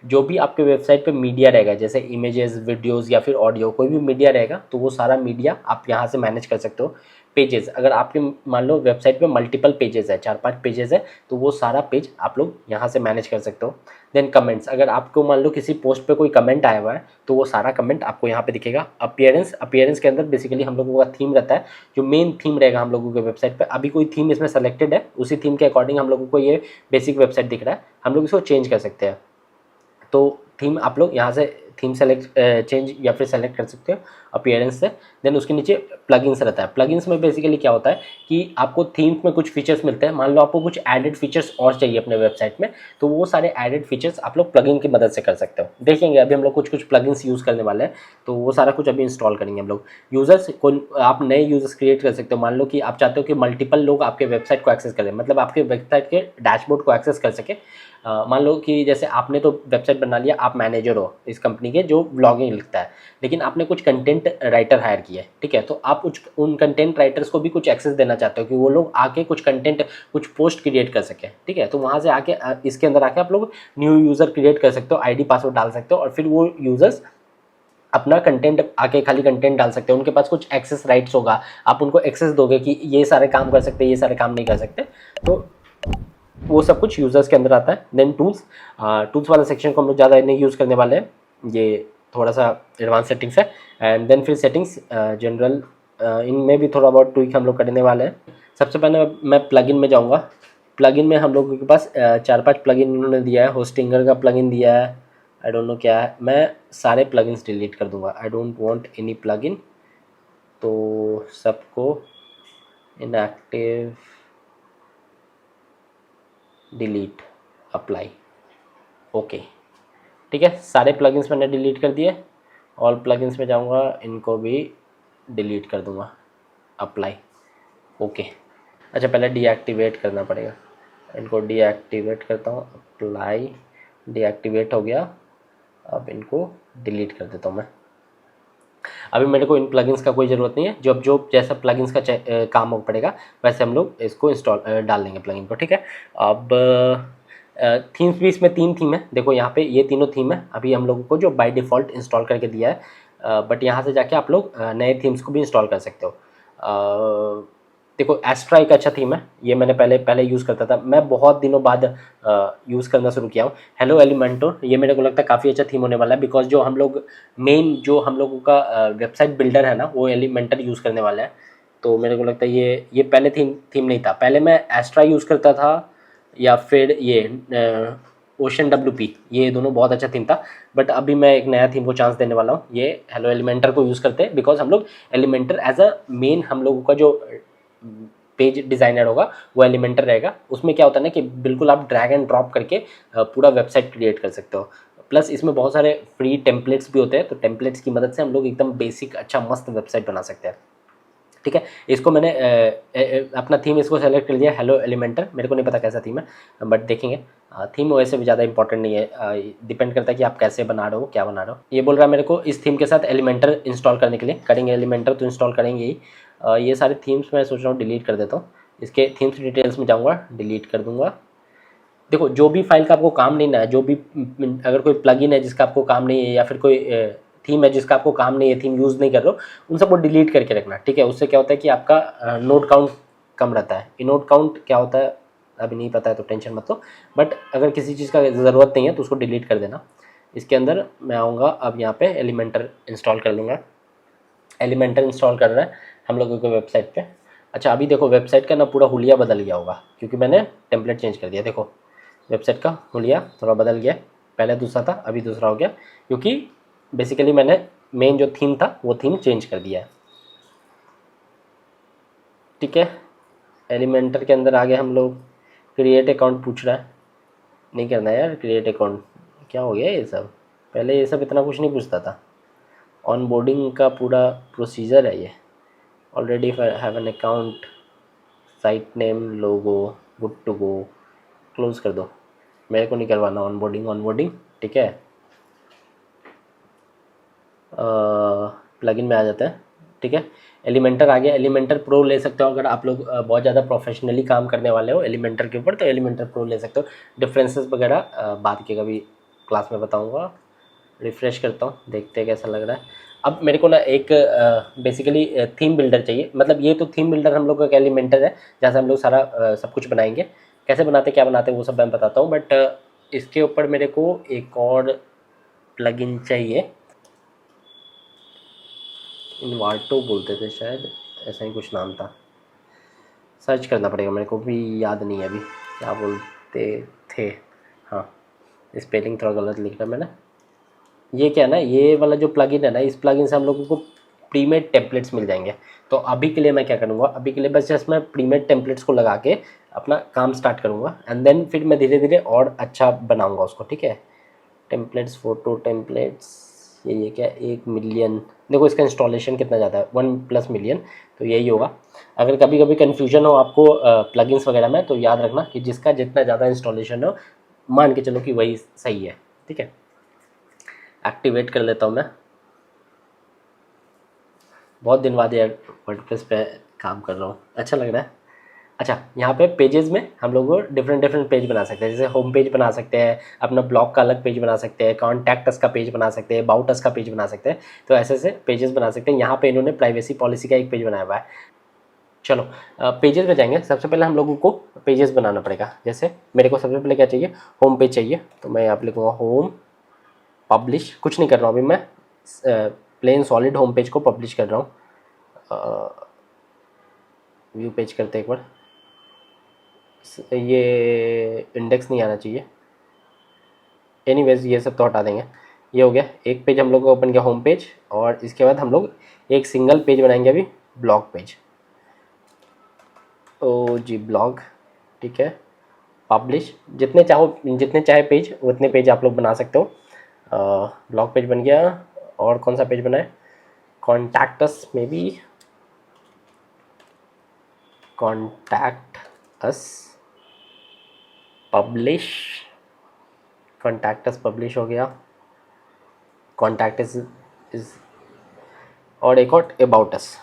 जो भी आपके वेबसाइट पे मीडिया रहेगा, जैसे इमेजेस, वीडियोस या फिर ऑडियो, कोई भी मीडिया रहेगा तो वो सारा मीडिया आप यहाँ से मैनेज कर सकते हो। पेजेस, अगर आपके मान लो वेबसाइट पे मल्टीपल पेजेस है, 4-5 पेजेस है, तो वो सारा पेज आप लोग यहाँ से मैनेज कर सकते हो। देन कमेंट्स, अगर आपको मान लो किसी पोस्ट पे कोई कमेंट आया हुआ है तो वो सारा कमेंट आपको यहाँ पे दिखेगा। अपीयरेंस के अंदर बेसिकली हम लोगों का थीम रहता है, जो मेन थीम रहेगा हम लोगों के वेबसाइट पे। अभी कोई थीम इसमें सेलेक्टेड है, उसी थीम के अकॉर्डिंग हम लोगों को ये बेसिक वेबसाइट दिख रहा है, हम लोग इसको चेंज कर सकते हैं। तो थीम आप लोग यहाँ से थीम सेलेक्ट चेंज या फिर सेलेक्ट कर सकते हो अपीयरेंस से। देन उसके नीचे प्लगइन्स रहता है। प्लगइन्स में बेसिकली क्या होता है कि आपको थीम्स में कुछ फीचर्स मिलते हैं। मान लो आपको कुछ एडेड फीचर्स और चाहिए अपने वेबसाइट में, तो वो सारे एडेड फीचर्स आप लोग प्लगइन की मदद से कर सकते हो। देखेंगे अभी हम लोग कुछ प्लगइन्स यूज़ करने वाले हैं, तो वो सारा कुछ अभी इंस्टॉल करेंगे हम लोग। यूज़र्स को आप नए यूज़र्स क्रिएट कर सकते हो। मान लो कि आप चाहते हो कि मल्टीपल लोग आपके वेबसाइट को एक्सेस करें, मतलब आपके वेबसाइट के डैशबोर्ड को एक्सेस कर सके। मान लो कि जैसे आपने तो वेबसाइट बना लिया, आप मैनेजर हो इस कंपनी के जो ब्लॉगिंग लिखता है, लेकिन आपने कुछ कंटेंट राइटर हायर किया है, ठीक है, तो आप उन कंटेंट राइटर्स को भी कुछ एक्सेस देना चाहते हो कि वो लोग आके कुछ कंटेंट, कुछ पोस्ट क्रिएट कर सके, ठीक है। तो वहाँ से आके इसके अंदर आके आप लोग न्यू यूज़र क्रिएट कर सकते हो, आईडी पासवर्ड डाल सकते हो, और फिर वो यूज़र्स अपना कंटेंट आके खाली कंटेंट डाल सकते हो। उनके पास कुछ एक्सेस राइट्स होगा, आप उनको एक्सेस दोगे कि ये सारे काम कर सकते हैं, ये सारे काम नहीं कर सकते, तो वो सब कुछ यूज़र्स के अंदर आता है। देन टूल्स वाला सेक्शन को हम लोग ज़्यादा नहीं यूज़ करने वाले हैं, ये थोड़ा सा एडवांस सेटिंग्स है। एंड देन फिर सेटिंग्स जनरल, इनमें भी थोड़ा बहुत ट्विक हम लोग करने वाले हैं। सबसे पहले मैं प्लगइन में जाऊँगा। प्लगइन में हम लोगों के पास 4-5 प्लगइन इन्होंने दिया है। होस्टिंगर का प्लगइन दिया है, आई डोंट नो क्या है, मैं सारे प्लगइन्स डिलीट कर दूंगा। I don't want any plugin, तो सबको इनएक्टिव, डिलीट, अप्लाई, ओके, ठीक है। सारे प्लगइन्स मैंने डिलीट कर दिए। ऑल प्लगइन्स में जाऊंगा, इनको भी डिलीट कर दूंगा, अप्लाई, ओके। अच्छा, पहले डीएक्टिवेट करना पड़ेगा, इनको डीएक्टिवेट करता हूँ, अप्लाई, डीएक्टिवेट हो गया। अब इनको डिलीट कर देता हूँ मैं। अभी मेरे को इन प्लगइन्स का कोई ज़रूरत नहीं है, जो जैसा प्लगइन्स का काम हो पड़ेगा वैसे हम लोग इसको इंस्टॉल डाल देंगे प्लगइन को, ठीक है। अब थीम्स भी इसमें 3 थीम है, देखो यहाँ पे ये तीनों थीम है अभी हम लोगों को जो बाय डिफ़ॉल्ट इंस्टॉल करके दिया है। बट यहाँ से जाके आप लोग नए थीम्स को भी इंस्टॉल कर सकते हो। देखो एस्ट्रा एक अच्छा थीम है, ये मैंने पहले यूज़ करता था, मैं बहुत दिनों बाद यूज़ करना शुरू किया हूँ। हेलो एलिमेंटोर, ये मेरे को लगता है काफ़ी अच्छा थीम होने वाला है, बिकॉज जो हम लोगों का वेबसाइट बिल्डर है ना, वो एलिमेंटर यूज़ करने वाला है। तो मेरे को लगता है ये पहले थीम नहीं था, पहले मैं एस्ट्रा यूज़ करता था, या फिर ये ओशन WP, ये दोनों बहुत अच्छा थीम था। बट अभी मैं एक नया थीम को चांस देने वाला हूँ, ये हेलो एलिमेंटर को यूज़ करते हैं, बिकॉज हम लोग एलिमेंटर एज अ मेन, हम लोगों का जो पेज डिज़ाइनर होगा वो एलिमेंटर रहेगा। उसमें क्या होता है ना कि बिल्कुल आप ड्रैग एंड ड्रॉप करके पूरा वेबसाइट क्रिएट कर सकते हो। प्लस इसमें बहुत सारे फ्री टेम्पलेट्स भी होते हैं, तो टेम्पलेट्स की मदद से हम लोग एकदम बेसिक अच्छा मस्त वेबसाइट बना सकते हैं, ठीक है। इसको मैंने अपना थीम इसको सेलेक्ट कर लिया, हेलो एलिमेंटर। मेरे को नहीं पता कैसा थीम है, बट देखेंगे। थीम वैसे भी ज़्यादा इंपॉर्टेंट नहीं है, डिपेंड करता है कि आप कैसे बना रहे हो, क्या बना रहे हो। ये बोल रहा है मेरे को इस थीम के साथ एलिमेंटर इंस्टॉल करने के लिए, करेंगे एलिमेंटर तो इंस्टॉल करेंगे ही। ये सारे थीम्स मैं सोच रहा हूँ डिलीट कर देता हूँ। इसके थीम्स डिटेल्स में जाऊँगा, डिलीट कर दूँगा। देखो जो भी फाइल का आपको काम नहीं ना है, जो भी अगर कोई प्लगइन है जिसका आपको काम नहीं है, या फिर कोई थीम है जिसका आपको काम नहीं है, थीम यूज़ नहीं कर रहे हो, उन सबको डिलीट करके रखना, ठीक है। उससे क्या होता है कि आपका नोट काउंट कम रहता है। ये नोट काउंट क्या होता है अभी नहीं पता है, तो टेंशन मत लो, बट अगर किसी चीज़ का ज़रूरत नहीं है तो उसको डिलीट कर देना। इसके अंदर मैं आऊँगा, अब यहाँ पे एलिमेंटर इंस्टॉल कर लूँगा। एलिमेंटर इंस्टॉल कर रहा है हम लोगों के वेबसाइट पे। अच्छा, अभी देखो वेबसाइट का ना पूरा हुलिया बदल गया होगा, क्योंकि मैंने टेम्पलेट चेंज कर दिया। देखो वेबसाइट का हुलिया थोड़ा बदल गया, पहले दूसरा था अभी दूसरा हो गया, क्योंकि बेसिकली मैंने मेन जो थीम था वो थीम चेंज कर दिया है, ठीक है। एलिमेंटर के अंदर आगे हम लोग क्रिएट अकाउंट पूछ रहा है, नहीं करना है यार क्रिएट अकाउंट, क्या हो गया ये सब, पहले ये सब इतना कुछ नहीं पूछता था। ऑन बोर्डिंग का पूरा प्रोसीजर है ये, already have an account, site name, logo, good to go, close कर दो, मेरे को नहीं करवाना ऑनबोर्डिंग। ठीक है, प्लगइन में आ जाता है। ठीक है, एलिमेंटर आ गया। एलिमेंटर प्रो ले सकते हो अगर आप लोग बहुत ज़्यादा प्रोफेशनली काम करने वाले हो एलिमेंटर के ऊपर, तो एलिमेंटर प्रो ले सकते हो। डिफरेंसेस वगैरह बाद के कभी क्लास में बताऊंगा। रिफ़्रेश करता हूँ, देखते हैं कैसा लग रहा है। अब मेरे को ना एक बेसिकली थीम बिल्डर चाहिए, मतलब ये तो थीम बिल्डर हम लोग का एलिमेंटर है जहाँ से हम लोग सारा सब कुछ बनाएंगे। कैसे बनाते क्या बनाते वो सब मैं बताता हूँ, बट इसके ऊपर मेरे को एक और प्लगइन चाहिए। इन्वार्टो बोलते थे शायद, ऐसा ही कुछ नाम था, सर्च करना पड़ेगा, मेरे को भी याद नहीं है अभी क्या बोलते थे। हाँ, स्पेलिंग थोड़ा गलत लिख रहा मैंने। ये क्या है ना, ये वाला जो प्लगइन है ना, इस प्लगइन से हम लोगों को प्रीमेड टेम्पलेट्स मिल जाएंगे। तो अभी के लिए मैं क्या करूँगा, अभी के लिए बस जस्ट मैं प्रीमेड टेम्पलेट्स को लगा के अपना काम स्टार्ट करूँगा, एंड देन फिर मैं धीरे धीरे और अच्छा बनाऊँगा उसको। ठीक है, टेम्पलेट्स, फोटो टेम्पलेट्स, ये क्या 1 मिलियन, देखो इसका इंस्टॉलेशन कितना ज़्यादा है, 1+ मिलियन, तो यही होगा। अगर कभी कभी कन्फ्यूजन हो आपको प्लगइन्स वगैरह में, तो याद रखना कि जिसका जितना ज़्यादा इंस्टॉलेशन हो, मान के चलो कि वही सही है। ठीक है, एक्टिवेट कर लेता हूँ मैं। बहुत दिन बाद यार वर्डप्रेस पे काम कर रहा हूँ, अच्छा लग रहा है। अच्छा, यहाँ पे पेजेस में हम लोग डिफरेंट डिफरेंट पेज बना सकते हैं, जैसे होम पेज बना सकते हैं, अपना ब्लॉग का अलग पेज बना सकते हैं, कॉन्टैक्ट अस का पेज बना सकते हैं, अबाउट अस का पेज बना सकते हैं। तो ऐसे ऐसे पेजेस बना सकते हैं। यहाँ पे इन्होंने प्राइवेसी पॉलिसी का एक पेज बनाया हुआ है। चलो पेजेस में जाएंगे। सबसे पहले हम लोगों को पेजेस बनाना पड़ेगा। जैसे मेरे को सबसे पहले क्या चाहिए, होम पेज चाहिए। तो मैं यहाँ पे लिखूँगा होम पब्लिश, कुछ नहीं कर रहा हूँ अभी मैं, प्लेन सॉलिड होम पेज को पब्लिश कर रहा हूँ। व्यू पेज करते एक बार, ये इंडेक्स नहीं आना चाहिए, एनीवेज ये सब तो हटा देंगे। ये हो गया एक पेज हम लोग को ओपन किया, होम पेज, और इसके बाद हम लोग एक सिंगल पेज बनाएंगे अभी, ब्लॉग पेज। ओ जी ब्लॉग, ठीक है, पब्लिश, जितने चाहे पेज उतने पेज आप लोग बना सकते हो। ब्लॉग पेज बन गया। और कौन सा पेज बनाए, contact us, may be contact us publish, contact us publish हो गया। कॉन्टैक्ट इज और एक और अबाउट अस,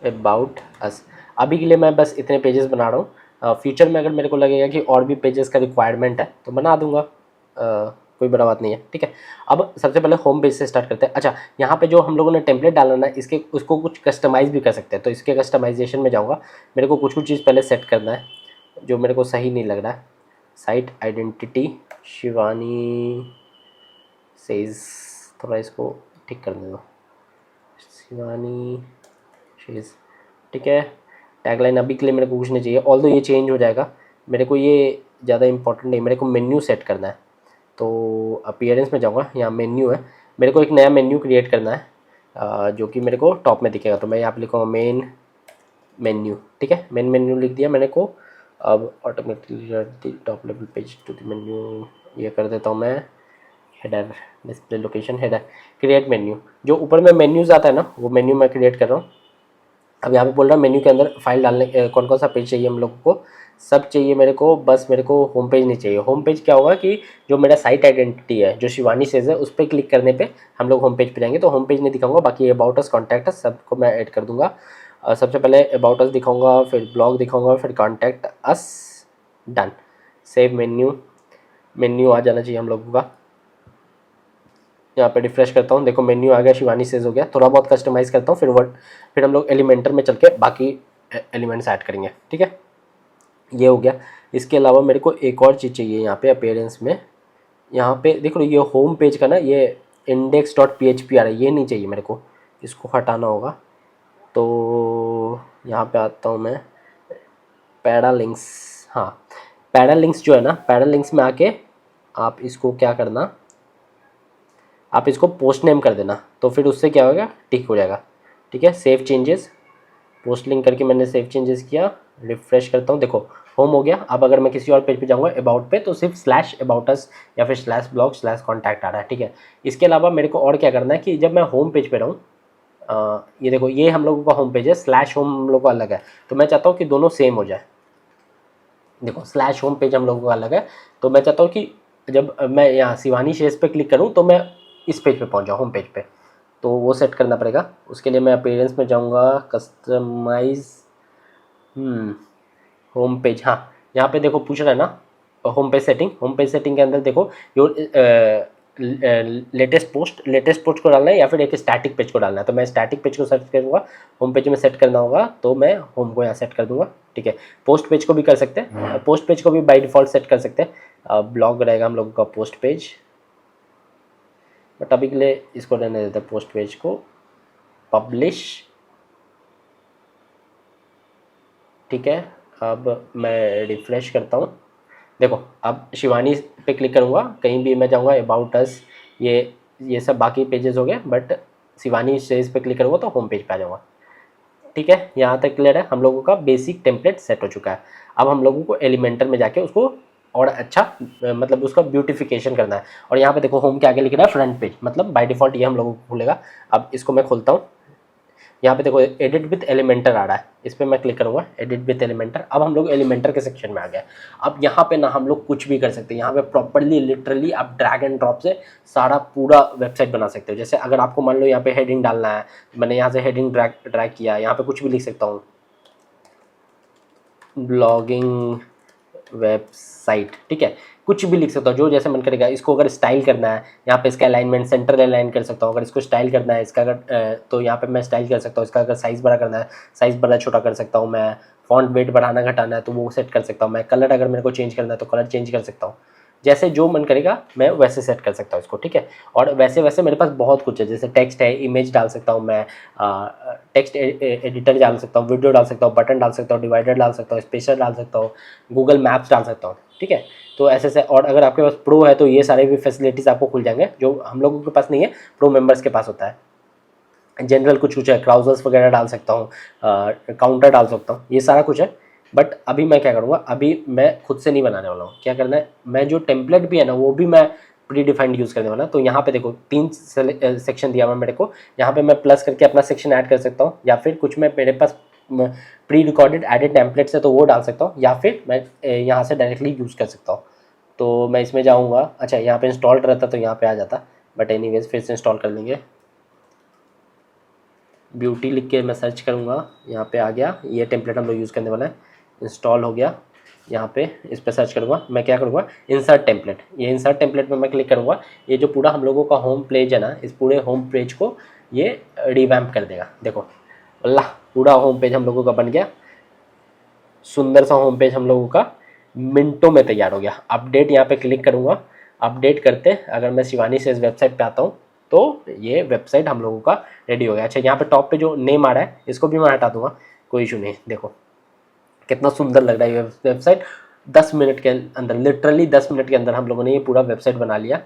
अबाउट अस। अभी के लिए मैं बस इतने पेजेस बना रहा हूँ। फ्यूचर में अगर मेरे को लगेगा कि और भी पेजेस का रिक्वायरमेंट है तो बना दूंगा, कोई बड़ा बात नहीं है। ठीक है, अब सबसे पहले होम पेज से स्टार्ट करते हैं। अच्छा, यहाँ पे जो हम लोगों ने टेम्पलेट डालना है इसके, उसको कुछ कस्टमाइज़ भी कर सकते हैं। तो इसके कस्टमाइजेशन में जाऊँगा, मेरे को कुछ कुछ चीज़ पहले सेट करना है जो मेरे को सही नहीं लग रहा है। साइट आइडेंटिटी शिवानी सेज, थोड़ा इसको ठीक कर दे दो, शिवानी शेज। ठीक है, टैगलाइन अभी के लिए मेरे को कुछ नहीं चाहिए, ऑल्दो ये चेंज हो जाएगा। मेरे को ये ज़्यादा इंपॉर्टेंट नहीं, मेरे को मेन्यू सेट करना है। तो अपीयरेंस में जाऊँगा, यहाँ मेन्यू है, मेरे को एक नया मेन्यू क्रिएट करना है जो कि मेरे को टॉप में दिखेगा। तो मैं यहाँ पे लिखूँगा मेन मेन्यू। ठीक है, मेन मेन्यू लिख दिया मैंने को। अब automatically top level page to the menu, ये कर देता हूँ मैं। Header, display location, header, create menu. जो ऊपर में मेन्यूज़ आता है ना, वो मेन्यू मैं क्रिएट कर रहा हूँ। अब यहाँ पे बोल रहा है मेन्यू के अंदर फाइल डालने कौन कौन सा पेज चाहिए हम लोगों को, सब चाहिए मेरे को, बस मेरे को होम पेज नहीं चाहिए। होम पेज क्या होगा कि जो मेरा साइट आइडेंटिटी है, जो शिवानी सेज है, उस पर क्लिक करने पे हम लोग होम पेज पे जाएंगे। तो होम पेज नहीं दिखाऊंगा, बाकी अबाउट अस, कॉन्टैक्ट अस सबको मैं ऐड कर दूंगा। सबसे पहले अबाउट अस दिखाऊंगा, फिर ब्लॉग दिखाऊंगा, फिर contact us, done. Save menu, menu आ जाना चाहिए हम लोगों का। यहाँ पे रिफ्रेश करता हूँ, देखो मेन्यू आ गया, शिवानी सेज हो गया। थोड़ा बहुत कस्टमाइज़ करता हूँ, फिर हम लोग एलिमेंटर में चल के बाकी एलिमेंट्स ऐड करेंगे। ठीक है, ये हो गया। इसके अलावा मेरे को एक और चीज़ चाहिए यहाँ पे अपीयरेंस में। यहाँ पे देखो ये होम पेज का ना, ये index.php आ रहा है, ये नहीं चाहिए मेरे को, इसको हटाना होगा। तो यहाँ पे आता हूँ मैं, पैरा लिंक्स। हाँ, पैरा लिंक्स जो है ना, पैरा लिंक्स में आके आप इसको क्या करना, आप इसको पोस्ट नेम कर देना, तो फिर उससे क्या होगा, टिक हो जाएगा। ठीक है, सेव चेंजेस, पोस्ट लिंक करके मैंने सेव चेंजेस किया, रिफ्रेश करता हूँ, देखो होम हो गया। अब अगर मैं किसी और पेज पे जाऊँगा अबाउट पे, तो सिर्फ स्लैश अबाउट अस या फिर स्लैश ब्लॉग स्लैश कॉन्टैक्ट आ रहा है। ठीक है, इसके अलावा मेरे को और क्या करना है कि जब मैं होम पेज पे रहूँ, ये देखो, ये हम लोगों का होम पेज है, स्लैश होम हम लोग का अलग है। तो मैं चाहता हूँ कि दोनों सेम हो जाए। देखो स्लैश होम पेज हम लोगों का अलग है, तो मैं चाहता हूँ कि जब मैं यहाँ शिवानी शेयर्स पे क्लिक करूँ तो मैं इस पेज पे पहुँच जाऊँ, होम पेज पे। तो वो सेट करना पड़ेगा। उसके लिए मैं अपीयरेंस में जाऊँगा, कस्टमाइज होम पेज। हाँ, यहाँ पे देखो पूछ रहा है ना home page setting. Home page setting के अंदर देखो योर लेटेस्ट पोस्ट को डालना है या फिर एक स्टैटिक पेज को डालना है। तो मैं स्टैटिक पेज को सर्च करूँगा, होम पेज में सेट करना होगा, तो मैं होम को यहाँ सेट कर दूंगा। ठीक है, पोस्ट पेज को भी कर सकते हैं, पोस्ट पेज को भी बाई डिफ़ॉल्ट सेट कर सकते हैं। ब्लॉग रहेगा हम लोगों का पोस्ट पेज, बट अभी के लिए इसको रहने देते हैं पोस्ट पेज को, पब्लिश। ठीक है, अब मैं रिफ्रेश करता हूँ। देखो अब शिवानी पे क्लिक करूँगा, कहीं भी मैं जाऊँगा, अबाउट अस, ये सब बाकी पेजेस हो गए, बट शिवानी शेयर्स पे क्लिक करूँगा तो होम पेज पे आ जाऊँगा। ठीक है, यहाँ तक क्लियर है। हम लोगों का बेसिक टेम्पलेट सेट हो चुका है। अब हम लोगों को एलिमेंटर में जाके उसको और अच्छा मतलब उसका ब्यूटिफिकेशन करना है। और यहाँ पे देखो होम के आगे लिख रहा है फ्रंट पेज, मतलब बाय डिफ़ॉल्ट ये हम लोगों को खुलेगा। अब इसको मैं खोलता हूँ, यहाँ पे देखो एडिट विथ एलिमेंटर आ रहा है, इस पर मैं क्लिक करूँगा, एडिट विथ एलिमेंटर। अब हम लोग एलिमेंटर के सेक्शन में आ गए। अब यहाँ पे ना हम लोग कुछ भी कर सकते हैं, यहाँ पे प्रॉपरली लिटरली आप ड्रैग एंड ड्रॉप से सारा पूरा वेबसाइट बना सकते हो। जैसे अगर आपको मान लो यहाँ पे हेडिंग डालना है, मैंने यहाँ से हेडिंग ड्रैग किया, यहाँ पे कुछ भी लिख सकता हूँ, ब्लॉगिंग वेबसाइट। ठीक है, कुछ भी लिख सकता हूँ जो जैसे मन करेगा। इसको अगर स्टाइल करना है, यहाँ पे इसका अलाइनमेंट सेंटर अलाइन कर सकता हूँ। अगर इसको स्टाइल करना है इसका, अगर तो यहाँ पे मैं स्टाइल कर सकता हूँ। इसका अगर साइज़ बड़ा करना है, साइज़ बड़ा छोटा कर सकता हूँ मैं। फॉन्ट वेट बढ़ाना घटाना है तो वो सेट कर सकता हूँ मैं। कलर अगर मेरे को चेंज करना है तो कलर चेंज कर सकता हूँ। जैसे जो मन करेगा मैं वैसे सेट कर सकता हूँ इसको। ठीक है, और वैसे वैसे मेरे पास बहुत कुछ है, जैसे टेक्स्ट है, इमेज डाल सकता हूँ मैं, टेक्स्ट एडिटर डाल सकता हूँ, वीडियो डाल सकता हूँ, बटन डाल सकता हूँ, डिवाइडर डाल सकता हूँ, स्पेशल डाल सकता हूँ, गूगल मैप्स डाल सकता हूँ। ठीक है, तो ऐसे से। और अगर आपके पास प्रो है तो ये सारे भी फैसिलिटीज़ आपको खुल जाएंगे जो हम लोगों के पास नहीं है, प्रो मेंबर्स के पास होता है। जनरल कुछ कुछ है, क्राउजर्स वगैरह डाल सकता हूँ, काउंटर डाल सकता हूँ, ये सारा कुछ है। बट अभी मैं क्या करूँगा, अभी मैं खुद से नहीं बनाने वाला हूँ। क्या करना है, मैं जो टेम्पलेट भी है ना वो भी मैं प्री डिफाइंड यूज़ करने वाला। तो यहाँ पे देखो 3 सेक्शन दिया हुआ मेरे को। यहाँ पे मैं प्लस करके अपना सेक्शन ऐड कर सकता हूँ, या फिर कुछ मैं मेरे पास प्री रिकॉर्डेड एडिट टेम्पलेट्स है तो वो डाल सकता हूँ, या फिर मैं यहाँ से डायरेक्टली यूज़ कर सकता हूँ। तो मैं इसमें जाऊँगा, अच्छा यहाँ पे इंस्टॉल्ड रहता तो यहाँ पे आ जाता, बट एनीवेज फिर से इंस्टॉल कर लेंगे। ब्यूटी लिख के मैं सर्च करूँगा, यहाँ पे आ गया, ये टेम्पलेट हम लोग यूज़ करने वाला है। इंस्टॉल हो गया, यहाँ पे इस पर सर्च करूँगा। मैं क्या करूँगा, इंसर्ट टेम्पलेट, ये इंसर्ट टेम्पलेट में मैं क्लिक करूँगा। ये जो पूरा हम लोगों का होम पेज है ना, इस पूरे होम पेज को ये रिवैम्प कर देगा। देखो अल्लाह, पूरा होम पेज हम लोगों का बन गया। सुंदर सा होम पेज हम लोगों का मिनटों में तैयार हो गया। अपडेट यहाँ पे क्लिक करूँगा, अपडेट करते अगर मैं शिवानी से इस वेबसाइट पे आता हूँ तो ये वेबसाइट हम लोगों का रेडी हो गया। अच्छा, यहाँ पे टॉप पे जो नेम आ रहा है इसको भी मैं हटा दूंगा, कोई इशू नहीं। देखो कितना सुंदर लग रहा है ये वेबसाइट। 10 मिनट के अंदर, लिटरली 10 मिनट के अंदर हम लोगों ने ये पूरा वेबसाइट बना लिया।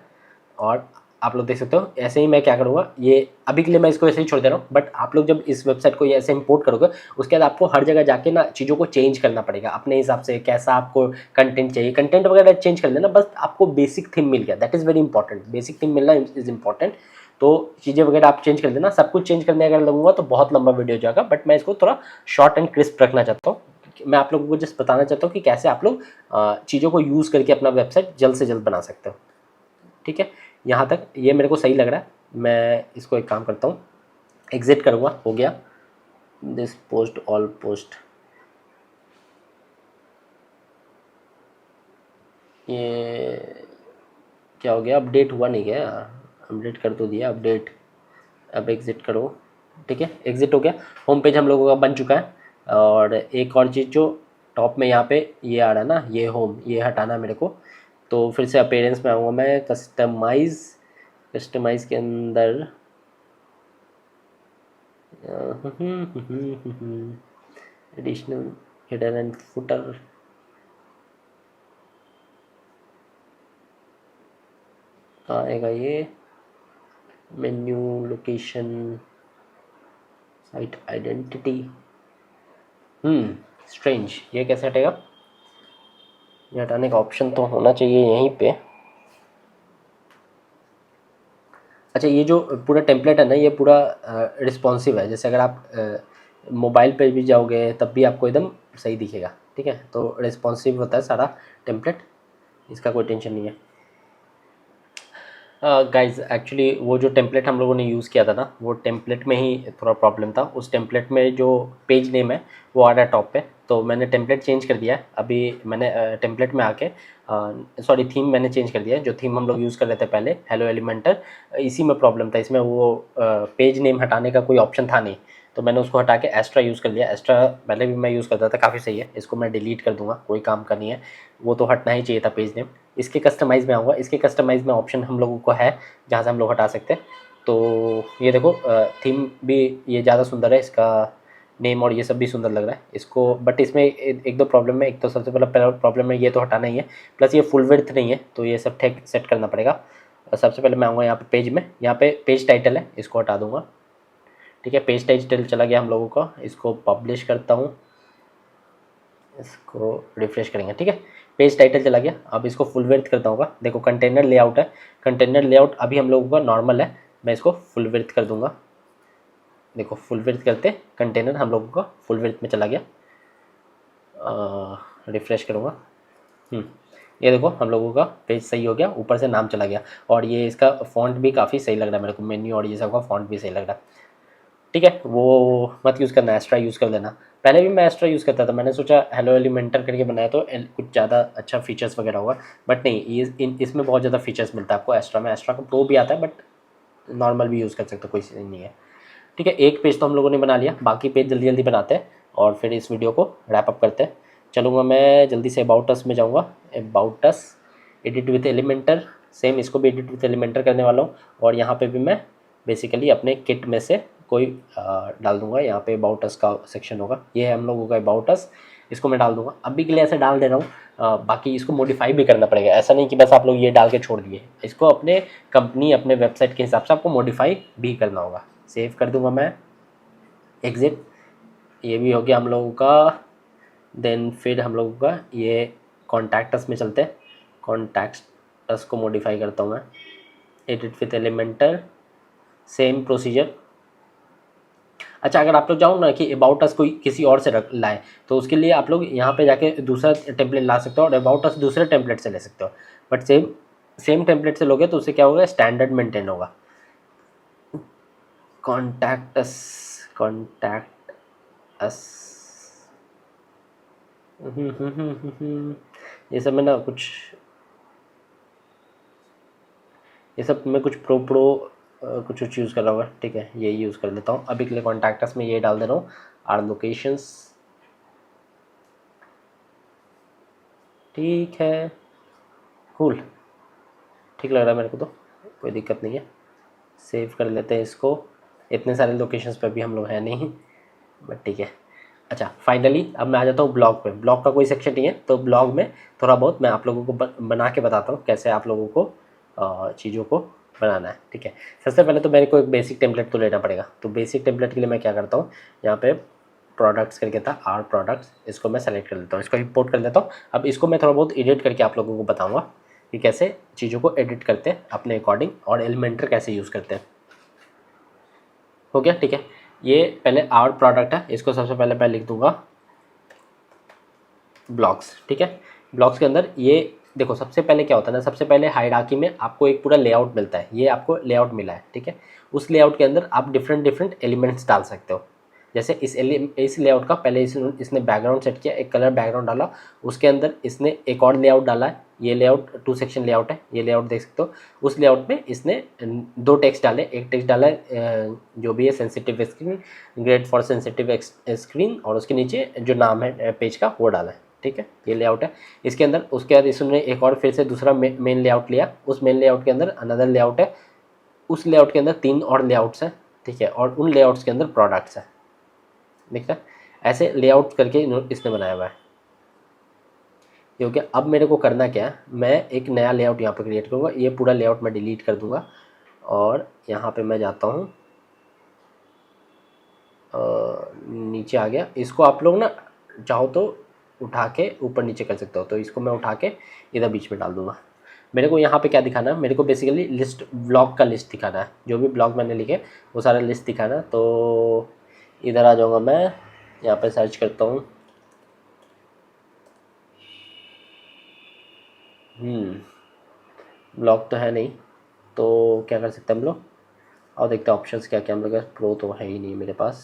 और आप लोग देख सकते हो। ऐसे ही मैं क्या करूँगा, ये अभी के लिए मैं इसको ऐसे ही छोड़ दे रहा हूँ, बट आप लोग जब इस वेबसाइट को ये ऐसे इंपोर्ट करोगे उसके बाद आपको हर जगह जाके ना चीज़ों को चेंज करना पड़ेगा अपने हिसाब से। कैसा आपको कंटेंट चाहिए, कंटेंट वगैरह चेंज कर लेना, बस आपको बेसिक थीम मिल गया, that is very important. Basic theme मिलना इज़ इंपॉर्टेंट। तो चीज़ें वगैरह आप चेंज कर देना। सब कुछ चेंज करने अगर लगूंगा तो बहुत लंबा वीडियो हो जाएगा, बट मैं इसको थोड़ा शॉर्ट एंड क्रिस्प रखना चाहता हूँ। मैं आप लोगों को जस्ट बताना चाहता हूँ कि कैसे आप लोग चीज़ों को यूज़ करके अपना वेबसाइट जल्द से जल्द बना सकते हो। ठीक है, यहाँ तक ये मेरे को सही लग रहा है। मैं इसको एक काम करता हूँ, एग्जिट करूँगा, हो गया। दिस पोस्ट ऑल पोस्ट, ये क्या हो गया, अपडेट हुआ नहीं गया, अपडेट कर तो दिया अपडेट। अब एग्ज़िट करो। ठीक है, एग्ज़िट हो गया। होम पेज हम लोगों का बन चुका है। और एक और चीज़ जो टॉप में यहाँ पे ये आ रहा है ना, ये होम, ये हटाना है मेरे को। तो फिर से अपीयरेंस में आऊँगा मैं, कस्टमाइज़ के अंदर एडिशनल हेडर एंड फुटर, कहाँ आएगा ये, menu, location, site identity. Strange, ये कैसे हटेगा, ये हटाने का ऑप्शन तो होना चाहिए यहीं पे। अच्छा, ये जो पूरा टेम्पलेट है ना, ये पूरा रिस्पॉन्सिव है। जैसे अगर आप मोबाइल पे भी जाओगे तब भी आपको एकदम सही दिखेगा, ठीक है। तो रिस्पॉन्सिव होता है सारा टेम्पलेट, इसका कोई टेंशन नहीं है। गाइज एक्चुअली वो जो टेम्पलेट हम लोगों ने यूज़ किया था ना, वो टेम्पलेट में ही थोड़ा प्रॉब्लम था। उस टेम्पलेट में जो पेज नेम है वो आ रहा है टॉप पे, तो मैंने टेम्पलेट चेंज कर दिया है। अभी मैंने टेम्पलेट में आके सॉरी थीम मैंने चेंज कर दिया है। जो थीम हम लोग यूज़ कर रहे थे पहले, हेलो एलिमेंटर, इसी में प्रॉब्लम था। इसमें वो पेज नेम हटाने का कोई ऑप्शन था नहीं, तो मैंने उसको हटा के एस्ट्रा यूज़ कर लिया। एस्ट्रा पहले भी मैं यूज़ करता था, काफ़ी सही है। इसको मैं डिलीट कर दूंगा, कोई काम का नहीं है, वो तो हटना ही चाहिए था पेज नेम। इसके कस्टमाइज़ में आऊँगा। इसके कस्टमाइज़ में ऑप्शन हम लोगों को है जहाँ से हम लोग हटा सकते हैं। तो ये देखो थीम भी ये ज़्यादा सुंदर है, इसका नेम और ये सब भी सुंदर लग रहा है इसको। बट इसमें एक दो प्रॉब्लम है। एक तो सबसे पहला प्रॉब्लम है, ये तो हटाना ही है, प्लस ये फुल विड्थ नहीं है, तो ये सब ठीक सेट करना पड़ेगा। सबसे पहले मैं आऊँगा यहाँ पे पेज में, यहाँ पे पेज टाइटल है, इसको हटा दूँगा, ठीक है। पेज टाइटल चला गया हम लोगों का। इसको पब्लिश करता हूँ, इसको रिफ्रेश करेंगे, ठीक है। पेज टाइटल चला गया। अब इसको फुल विड्थ करता हूँ। देखो कंटेनर लेआउट है, कंटेनर लेआउट अभी हम लोगों का नॉर्मल है, मैं इसको फुल विड्थ कर दूंगा। देखो फुल विड्थ करते कंटेनर हम लोगों का फुल विड्थ में चला गया। रिफ्रेश करूँगा, ये देखो हम लोगों का पेज सही हो गया, ऊपर से नाम चला गया। और ये इसका फ़ॉन्ट भी काफ़ी सही लग रहा है मेरे को, मेन्यू और ये सब का फ़ॉन्ट भी सही लग रहा है, ठीक है। वो मत यूज़ करना, एस्ट्रा यूज़ कर लेना। पहले भी मैं एस्ट्रा यूज़ करता था, मैंने सोचा हेलो एलिमेंटर करके बनाया तो कुछ ज़्यादा अच्छा फीचर्स वगैरह होगा, बट नहीं, ये इसमें बहुत ज़्यादा फीचर्स मिलता है आपको एस्ट्रा में। एस्ट्रा का प्रो भी आता है, बट नॉर्मल भी यूज़ कर सकते हो, कोई चीज़ नहीं है, ठीक है। एक पेज तो हम लोगों ने बना लिया, बाकी पेज जल्दी जल्दी बनाते हैं और फिर इस वीडियो को रैप अप करते हैं। चलूँगा मैं जल्दी से अबाउट अस में जाऊँगा। About us, edit with Elementor, same इसको भी एडिट विथ एलिमेंटर करने वाला हूँ। और यहाँ पे भी मैं बेसिकली अपने किट में से कोई डाल दूंगा। यहाँ पे अबाउट अस का सेक्शन होगा, ये है हम लोगों का अबाउट अस, इसको मैं डाल दूंगा। अभी के लिए ऐसे डाल दे रहा हूँ, बाकी इसको मॉडिफाई भी करना पड़ेगा। ऐसा नहीं कि बस आप लोग ये डाल के छोड़ दिए, इसको अपने कंपनी अपने वेबसाइट के हिसाब से आपको मॉडिफाई भी करना होगा। सेव कर दूंगा मैं, एग्जिट, ये भी हो गया हम लोगों का। देन फिर हम लोगों का ये कॉन्टैक्ट अस में चलते हैं। कॉन्टैक्ट अस को मॉडिफाई करता हूँ मैं, edit with Elementor, same procedure. अच्छा, अगर आप लोग चाहो ना कि अबाउट अस कोई किसी और से रख लाए, तो उसके लिए आप लोग यहाँ पे जाके दूसरा टेम्पलेट ला सकते हो और अबाउट अस दूसरे टेम्पलेट से ले सकते हो। बट सेम सेम टेम्पलेट से लोगे तो उससे क्या होगा, स्टैंडर्ड मेंटेन होगा। कॉन्टैक्ट अस, कॉन्टैक्ट अस, ये सब में ना कुछ, ये सब में कुछ कुछ यूज़ कर रहा होगा, ठीक है। ये यूज़ कर लेता हूँ अभी के लिए। कॉन्टैक्ट अस में ये डाल दे रहा हूँ, आर लोकेशंस, ठीक है, कूल, ठीक लग रहा है मेरे को तो, कोई दिक्कत नहीं है। सेव कर लेते हैं इसको। इतने सारे लोकेशंस पे भी हम लोग हैं नहीं, बट ठीक है। अच्छा, फाइनली अब मैं आ जाता हूँ ब्लॉग पे। ब्लॉग का कोई सेक्शन नहीं है, तो ब्लॉग में थोड़ा बहुत मैं आप लोगों को बना के बताता हूँ कैसे आप लोगों को चीज़ों को बनाना है, ठीक है। सबसे पहले तो मेरे को एक बेसिक टेम्पलेट तो लेना पड़ेगा। तो बेसिक टेम्पलेट के लिए मैं क्या करता हूँ, यहाँ पे प्रोडक्ट्स करके था, आर प्रोडक्ट्स, इसको मैं सेलेक्ट कर लेता हूँ, इसको इंपोर्ट कर लेता हूँ। अब इसको मैं थोड़ा बहुत एडिट करके आप लोगों को बताऊँगा कि कैसे चीज़ों को एडिट करते हैं अपने अकॉर्डिंग, और एलिमेंटर कैसे यूज़ करते हैं। हो गया, ठीक है। ये पहले आवर प्रोडक्ट है, इसको सबसे पहले मैं लिख दूंगा ब्लॉक्स, ठीक है। ब्लॉक्स के अंदर ये देखो, सबसे पहले क्या होता है ना, सबसे पहले हायरार्की में आपको एक पूरा लेआउट मिलता है। ये आपको लेआउट मिला है, ठीक है। उस लेआउट के अंदर आप डिफरेंट डिफरेंट एलिमेंट्स डाल सकते हो। जैसे इस लेआउट का पहले इसने बैकग्राउंड सेट किया, एक कलर बैकग्राउंड डाला, उसके अंदर इसने एक और लेआउट डाला है। ये लेआउट 2 सेक्शन लेआउट है, ये लेआउट देख सकते हो। उस लेआउट में इसने 2 टेक्स्ट डाले, एक टेक्स्ट डाला है जो भी है sensitive screen, great for sensitive screen, और उसके नीचे जो नाम है पेज का वो डाला है, ठीक है। ये लेआउट है। इसके अंदर उसके बाद इसने एक और फिर से दूसरा मेन लेआउट लिया, उस मेन लेआउट के अंदर अनदर लेआउट है, उस लेआउट के अंदर 3 और लेआउट्स हैं, ठीक है। और उन लेआउट्स के अंदर प्रोडक्ट्स हैं, ठीक है। ऐसे लेआउट करके इसने बनाया हुआ है, ये हो गया। अब मेरे को करना क्या है, मैं एक नया लेआउट यहाँ पे क्रिएट करूँगा। ये पूरा लेआउट मैं डिलीट कर दूँगा और यहाँ पे मैं जाता हूँ, नीचे आ गया। इसको आप लोग ना चाहो तो उठा के ऊपर नीचे कर सकते हो, तो इसको मैं उठा के इधर बीच में डाल दूँगा। मेरे को यहाँ पे क्या दिखाना है, मेरे को बेसिकली लिस्ट ब्लॉग का लिस्ट दिखाना है, जो भी ब्लॉग मैंने लिखे वो सारा लिस्ट दिखाना है। तो इधर आ जाऊँगा मैं, यहाँ पे सर्च करता हूँ। ब्लॉग तो है नहीं, तो क्या कर सकते हैं हम लोग, और देखते हैं ऑप्शंस क्या क्या हम लोग। प्रो तो है ही नहीं मेरे पास।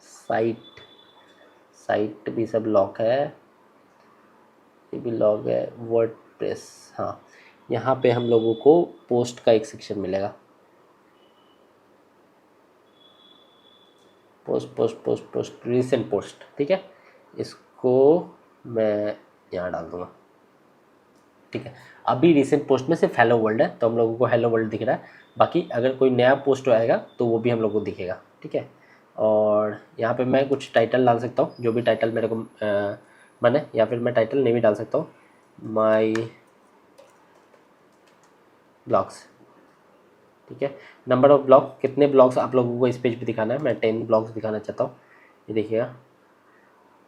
साइट, साइट भी सब लॉक है, ये भी लॉक है। वर्डप्रेस, हाँ, यहाँ पे हम लोगों को पोस्ट का एक सेक्शन मिलेगा। Post post post post recent post, ठीक है, इसको मैं यहाँ डाल दूँगा, ठीक है। अभी रिसेंट पोस्ट में सिर्फ हेलो वर्ल्ड है, तो हम लोगों को हेलो वर्ल्ड दिख रहा है। बाकी अगर कोई नया पोस्ट आएगा तो वो भी हम लोग को दिखेगा, ठीक है। और यहाँ पे मैं कुछ टाइटल डाल सकता हूँ, जो भी टाइटल मेरे को बने, या फिर मैं टाइटल नहीं भी डाल सकता हूँ, माई ब्लॉग्स, ठीक है। नंबर ऑफ ब्लॉग, कितने ब्लॉग्स आप लोगों को इस पेज पे दिखाना है, मैं 10 ब्लॉग्स दिखाना चाहता हूँ। ये देखिएगा,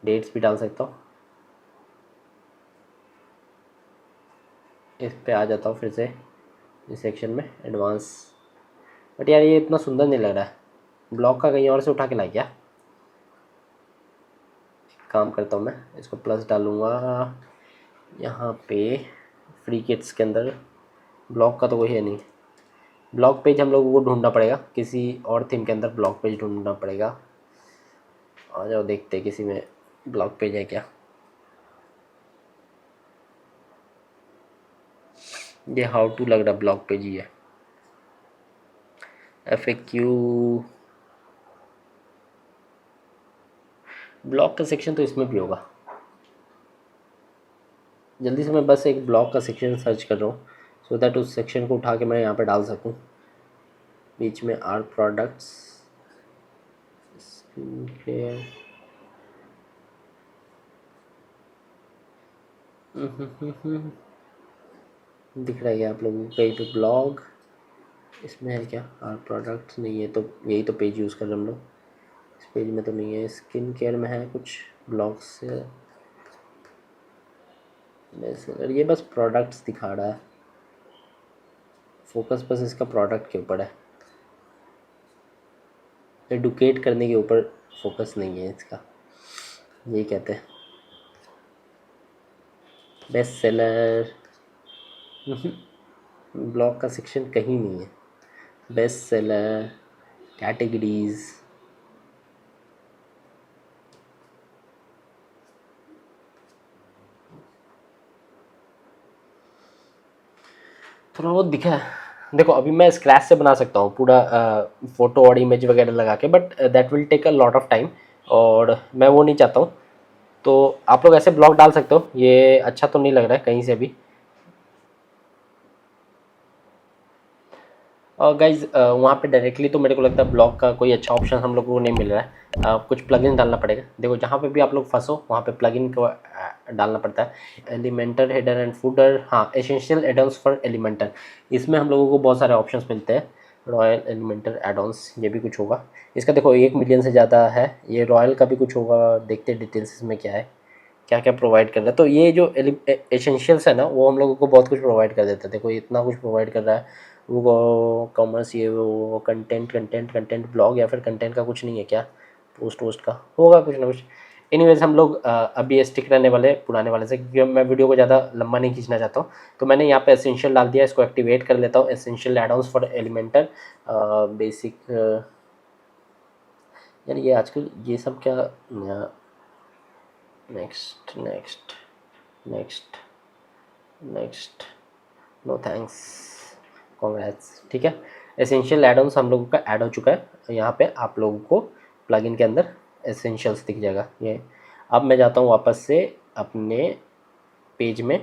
डेट्स भी डाल सकता हूँ। इस पे आ जाता हूँ फिर से इस सेक्शन में, एडवांस। बट यार ये इतना सुंदर नहीं लग रहा है, ब्लॉग का कहीं और से उठा के ला क्या। काम करता हूँ मैं, इसको प्लस डालूँगा यहाँ पे। फ्री किट्स के अंदर ब्लॉग का तो कोई है नहीं, ब्लॉग पेज हम लोगों को ढूंढना पड़ेगा, किसी और थीम के अंदर ब्लॉग पेज ढूंढना पड़ेगा। आ जाओ देखते हैं किसी में ब्लॉग पेज है क्या। ये हाउ टू लग रहा ब्लॉग पेज ही है। FAQ, ब्लॉग का सेक्शन तो इसमें भी होगा। जल्दी से मैं बस एक ब्लॉग का सेक्शन सर्च कर रहा हूँ, सो दैट उस सेक्शन को उठा के मैं यहाँ पे डाल सकूँ। बीच में आर प्रोडक्ट्स, स्किन केयर, दिख रहा है क्या आप लोगों को कहीं पे ब्लॉग इसमें है क्या। आर प्रोडक्ट्स नहीं है, तो यही तो पेज यूज़ कर रहे हम लोग, इस पेज में तो नहीं है। स्किन केयर में है कुछ ब्लॉग्स से, वैसे ये बस प्रोडक्ट्स दिखा रहा है, फोकस बस इसका प्रोडक्ट के ऊपर है, एडुकेट करने के ऊपर फोकस नहीं है इसका। ये कहते हैं बेस्ट सेलर, ब्लॉग का सेक्शन कहीं नहीं है। बेस्ट सेलर, कैटेगरीज, थोड़ा बहुत दिखा है। देखो अभी मैं स्क्रैच से बना सकता हूँ पूरा फ़ोटो और इमेज वगैरह लगा के, but that will take a lot of time, और मैं वो नहीं चाहता हूँ। तो आप लोग ऐसे ब्लॉग डाल सकते हो, ये अच्छा तो नहीं लग रहा है कहीं से भी। और गाइज वहाँ पे डायरेक्टली तो मेरे को लगता है ब्लॉग का कोई अच्छा ऑप्शन हम लोगों को नहीं मिल रहा है। कुछ प्लगइन डालना पड़ेगा। देखो जहाँ पे भी आप लोग फंसो वहाँ पे प्लगइन को डालना पड़ता है। एलिमेंटर हेडर एंड फूडर, हाँ, एसेंशियल एडॉन्स फॉर एलिमेंटर, इसमें हम लोगों को बहुत सारे ऑप्शंस मिलते हैं। रॉयल एलिमेंटर एडॉन्स, ये भी कुछ होगा इसका। देखो 1 मिलियन से ज़्यादा है। ये रॉयल का भी कुछ होगा, देखते हैं डिटेल्स इसमें क्या है, क्या क्या प्रोवाइड कर रहा है। तो ये जो एसेंशियल्स है ना, वो हम लोगों को बहुत कुछ प्रोवाइड कर देता है। देखो इतना कुछ प्रोवाइड कर रहा है, वो कॉमर्स, ये वो कंटेंट कंटेंट कंटेंट ब्लॉग, या फिर कंटेंट का कुछ नहीं है क्या, पोस्ट वोस्ट का होगा कुछ ना कुछ। एनीवेज हम लोग अभी स्टिक रहने वाले पुराने वाले से, क्योंकि मैं वीडियो को ज़्यादा लंबा नहीं खींचना चाहता हूँ। तो मैंने यहाँ पे एसेंशियल डाल दिया, इसको एक्टिवेट कर लेता हूँ। Essential addons for Elementor basic, यार ये आजकल ये सब क्या, next next next next, no thanks, congrats, ठीक है। एसेंशियल एडॉन्स हम लोगों का ऐड हो चुका है। यहाँ पे आप लोगों को प्लगइन के अंदर एसेंशियल्स दिख जाएगा ये। अब मैं जाता हूँ वापस से अपने पेज में,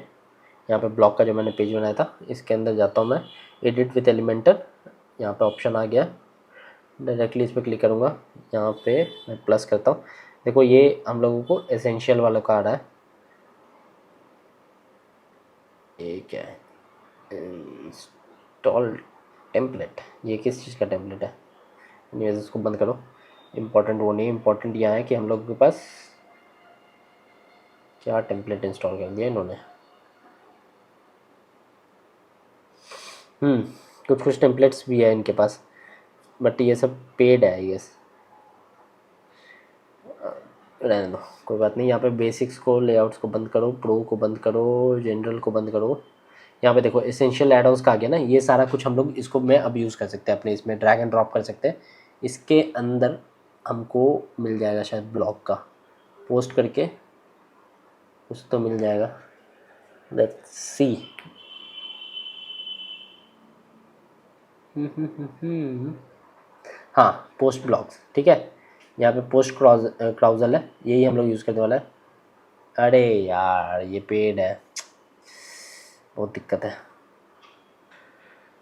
यहाँ पे ब्लॉग का जो मैंने पेज बनाया था इसके अंदर जाता हूँ मैं, एडिट विथ एलिमेंटर, यहाँ पे ऑप्शन आ गया, डायरेक्टली इस पर क्लिक करूँगा। यहाँ पे मैं प्लस करता हूँ, देखो ये हम लोगों को एसेंशियल वालों का आ रहा है। ये क्या है, इंस्टॉल टेम्पलेट, ये किस चीज़ का टेम्पलेट है। एनीवेज इसको बंद करो, इम्पोर्टेंट वो नहीं, इम्पोर्टेंट यहाँ है कि हम लोगों के पास क्या टेम्पलेट इंस्टॉल कर दिया इन्होंने। कुछ कुछ टेम्पलेट्स भी है इनके पास, बट ये सब पेड है आई गेस। रहने दो, कोई बात नहीं। यहाँ पे बेसिक्स को, लेआउट्स को बंद करो, प्रो को बंद करो, जनरल को बंद करो। यहाँ पे देखो एसेंशियल एड ऑन्स का आ गया ना, ये सारा कुछ हम लोग इसको में अब यूज़ कर सकते हैं अपने इसमें, ड्रैग एंड ड्रॉप कर सकते हैं। इसके अंदर हमको मिल जाएगा शायद ब्लॉग का, पोस्ट करके कुछ तो मिल जाएगा। Let's see. हाँ, पोस्ट ब्लॉग्स, ठीक है। यहाँ पे पोस्ट क्राउजल है, यही हम लोग यूज़ करने वाला है। अरे यार ये पेड है, बहुत दिक्कत है।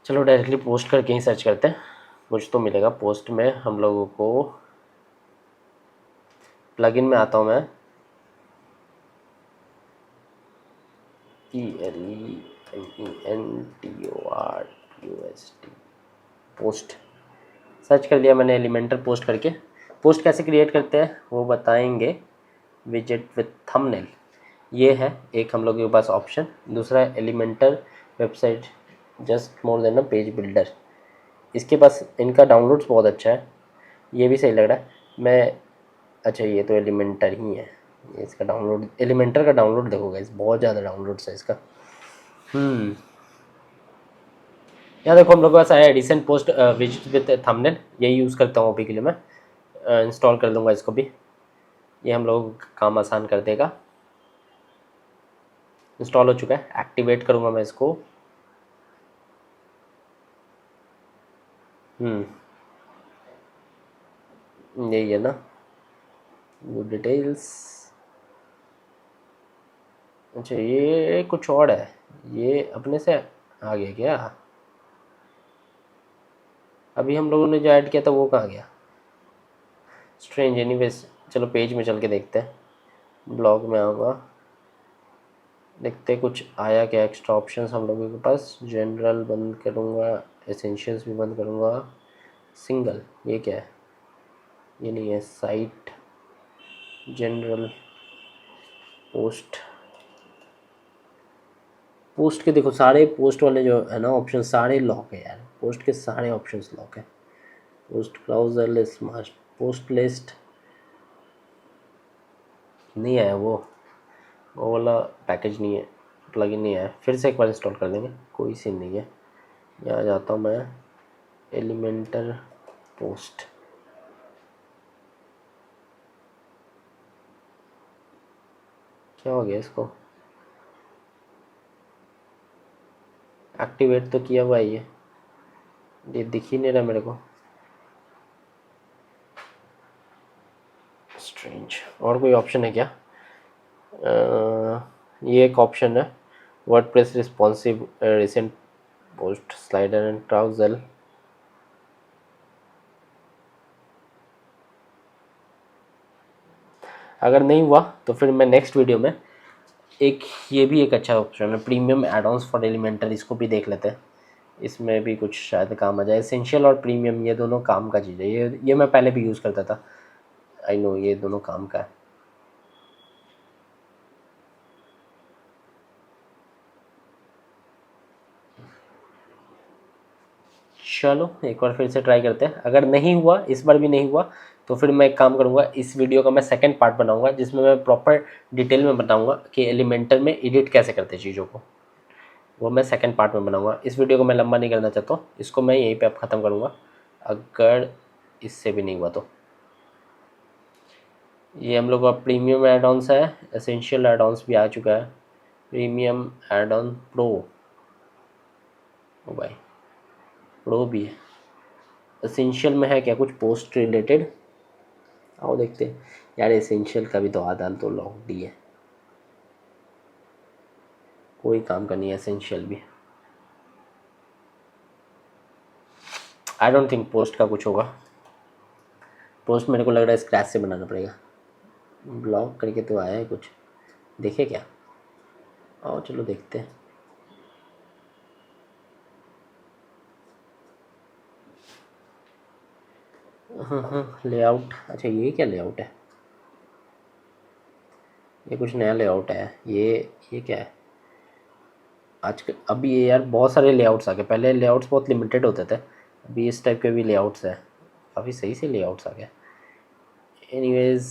चलो डायरेक्टली पोस्ट करके ही सर्च करते हैं, कुछ तो मिलेगा। पोस्ट में हम लोगों को प्लगइन में आता हूँ मैं, PLENTORUST, पोस्ट सर्च कर दिया मैंने एलिमेंटर पोस्ट करके। पोस्ट कैसे क्रिएट करते हैं वो बताएंगे, विजेट विथ थंबनेल, ये है एक हम लोगों के पास ऑप्शन। दूसरा Elementor website just more than a page builder, इसके पास इनका डाउनलोड्स बहुत अच्छा है, ये भी सही लग रहा है। मैं अच्छा ये तो एलिमेंटर ही है, ये इसका डाउनलोड, एलिमेंटर का डाउनलोड देखो गाइस, बहुत ज़्यादा डाउनलोड्स है इसका। यहाँ देखो हम लोग के पास आया addition post visit with thumbnail, यही यूज़ करता हूँ अभी के लिए मैं। इंस्टॉल कर दूँगा इसको भी, ये हम लोगों का काम आसान कर देगा। इंस्टॉल हो चुका है, एक्टिवेट करूँगा मैं इसको। यही है ना, गुड डिटेल्स। अच्छा ये कुछ और है, ये अपने से आ गया क्या? अभी हम लोगों ने जो ऐड किया था वो कहाँ गया? स्ट्रेंज, एनीवेज चलो पेज में चल के देखते हैं। ब्लॉग में आऊँगा, देखते कुछ आया क्या एक्स्ट्रा ऑप्शंस हम लोगों के पास। जनरल बंद करूँगा, एसेंशियल्स भी बंद करूँगा, सिंगल ये क्या है? ये नहीं है, साइट, जनरल, पोस्ट। पोस्ट के देखो सारे पोस्ट वाले जो है ना ऑप्शन सारे लॉक है यार, पोस्ट के सारे ऑप्शंस लॉक है। पोस्ट क्लाउजल, स्मार्ट पोस्ट लिस्ट नहीं आया, वो वाला पैकेज नहीं है, प्लगइन नहीं आया। फिर से एक बार इंस्टॉल कर देंगे, कोई सीन नहीं है। यहाँ जाता हूँ मैं, एलिमेंटर पोस्ट, क्या हो गया इसको? एक्टिवेट तो किया हुआ है ये दिख ही नहीं रहा मेरे को, स्ट्रेंज। और कोई ऑप्शन है क्या? ये एक ऑप्शन है, WordPress responsive recent post slider and carousel. अगर नहीं हुआ तो फिर मैं नेक्स्ट वीडियो में एक, ये भी एक अच्छा ऑप्शन है premium addons for Elementor, इसको भी देख लेते हैं। इसमें भी कुछ शायद काम आ जाए। एसेंशियल और प्रीमियम ये दोनों काम का चीज़ है, ये मैं पहले भी यूज़ करता था, आई नो ये दोनों काम का है। चलो एक बार फिर से ट्राई करते हैं, अगर नहीं हुआ, इस बार भी नहीं हुआ, तो फिर मैं एक काम करूँगा, इस वीडियो का मैं सेकंड पार्ट बनाऊँगा जिसमें मैं प्रॉपर डिटेल में बताऊँगा कि एलिमेंटर में एडिट कैसे करते हैं चीज़ों को, वो मैं सेकंड पार्ट में बनाऊँगा। इस वीडियो को मैं लंबा नहीं करना चाहता हूँ, इसको मैं यहीं पे अब ख़त्म करूँगा, अगर इससे भी नहीं हुआ तो। ये हम लोग का प्रीमियम एड ऑन्स है, एसेंशियल एड ऑन्स भी आ चुका है, प्रीमियम एड ऑन प्रो, ओ भाई प्रो भी है। एसेंशियल में है क्या कुछ पोस्ट रिलेटेड? आओ देखते हैं यार, एसेंशियल का भी तो आधा तो लॉक्ड ही है, कोई काम का नहीं है एसेंशियल भी। आई डोंट थिंक पोस्ट का कुछ होगा, पोस्ट मेरे को लग रहा है स्क्रैच से बनाना पड़ेगा। ब्लॉक करके तो आया है कुछ, देखे क्या? आओ चलो देखते हैं। हाँ हाँ लेआउट, अच्छा ये क्या लेआउट है? ये कुछ नया लेआउट है। ये क्या है आज अभी ये यार बहुत सारे लेआउट्स आ गए। पहले लेआउट्स बहुत लिमिटेड होते थे, अभी इस टाइप के भी लेआउट्स हैं, काफ़ी सही से लेआउट्स आ गए। एनीवेज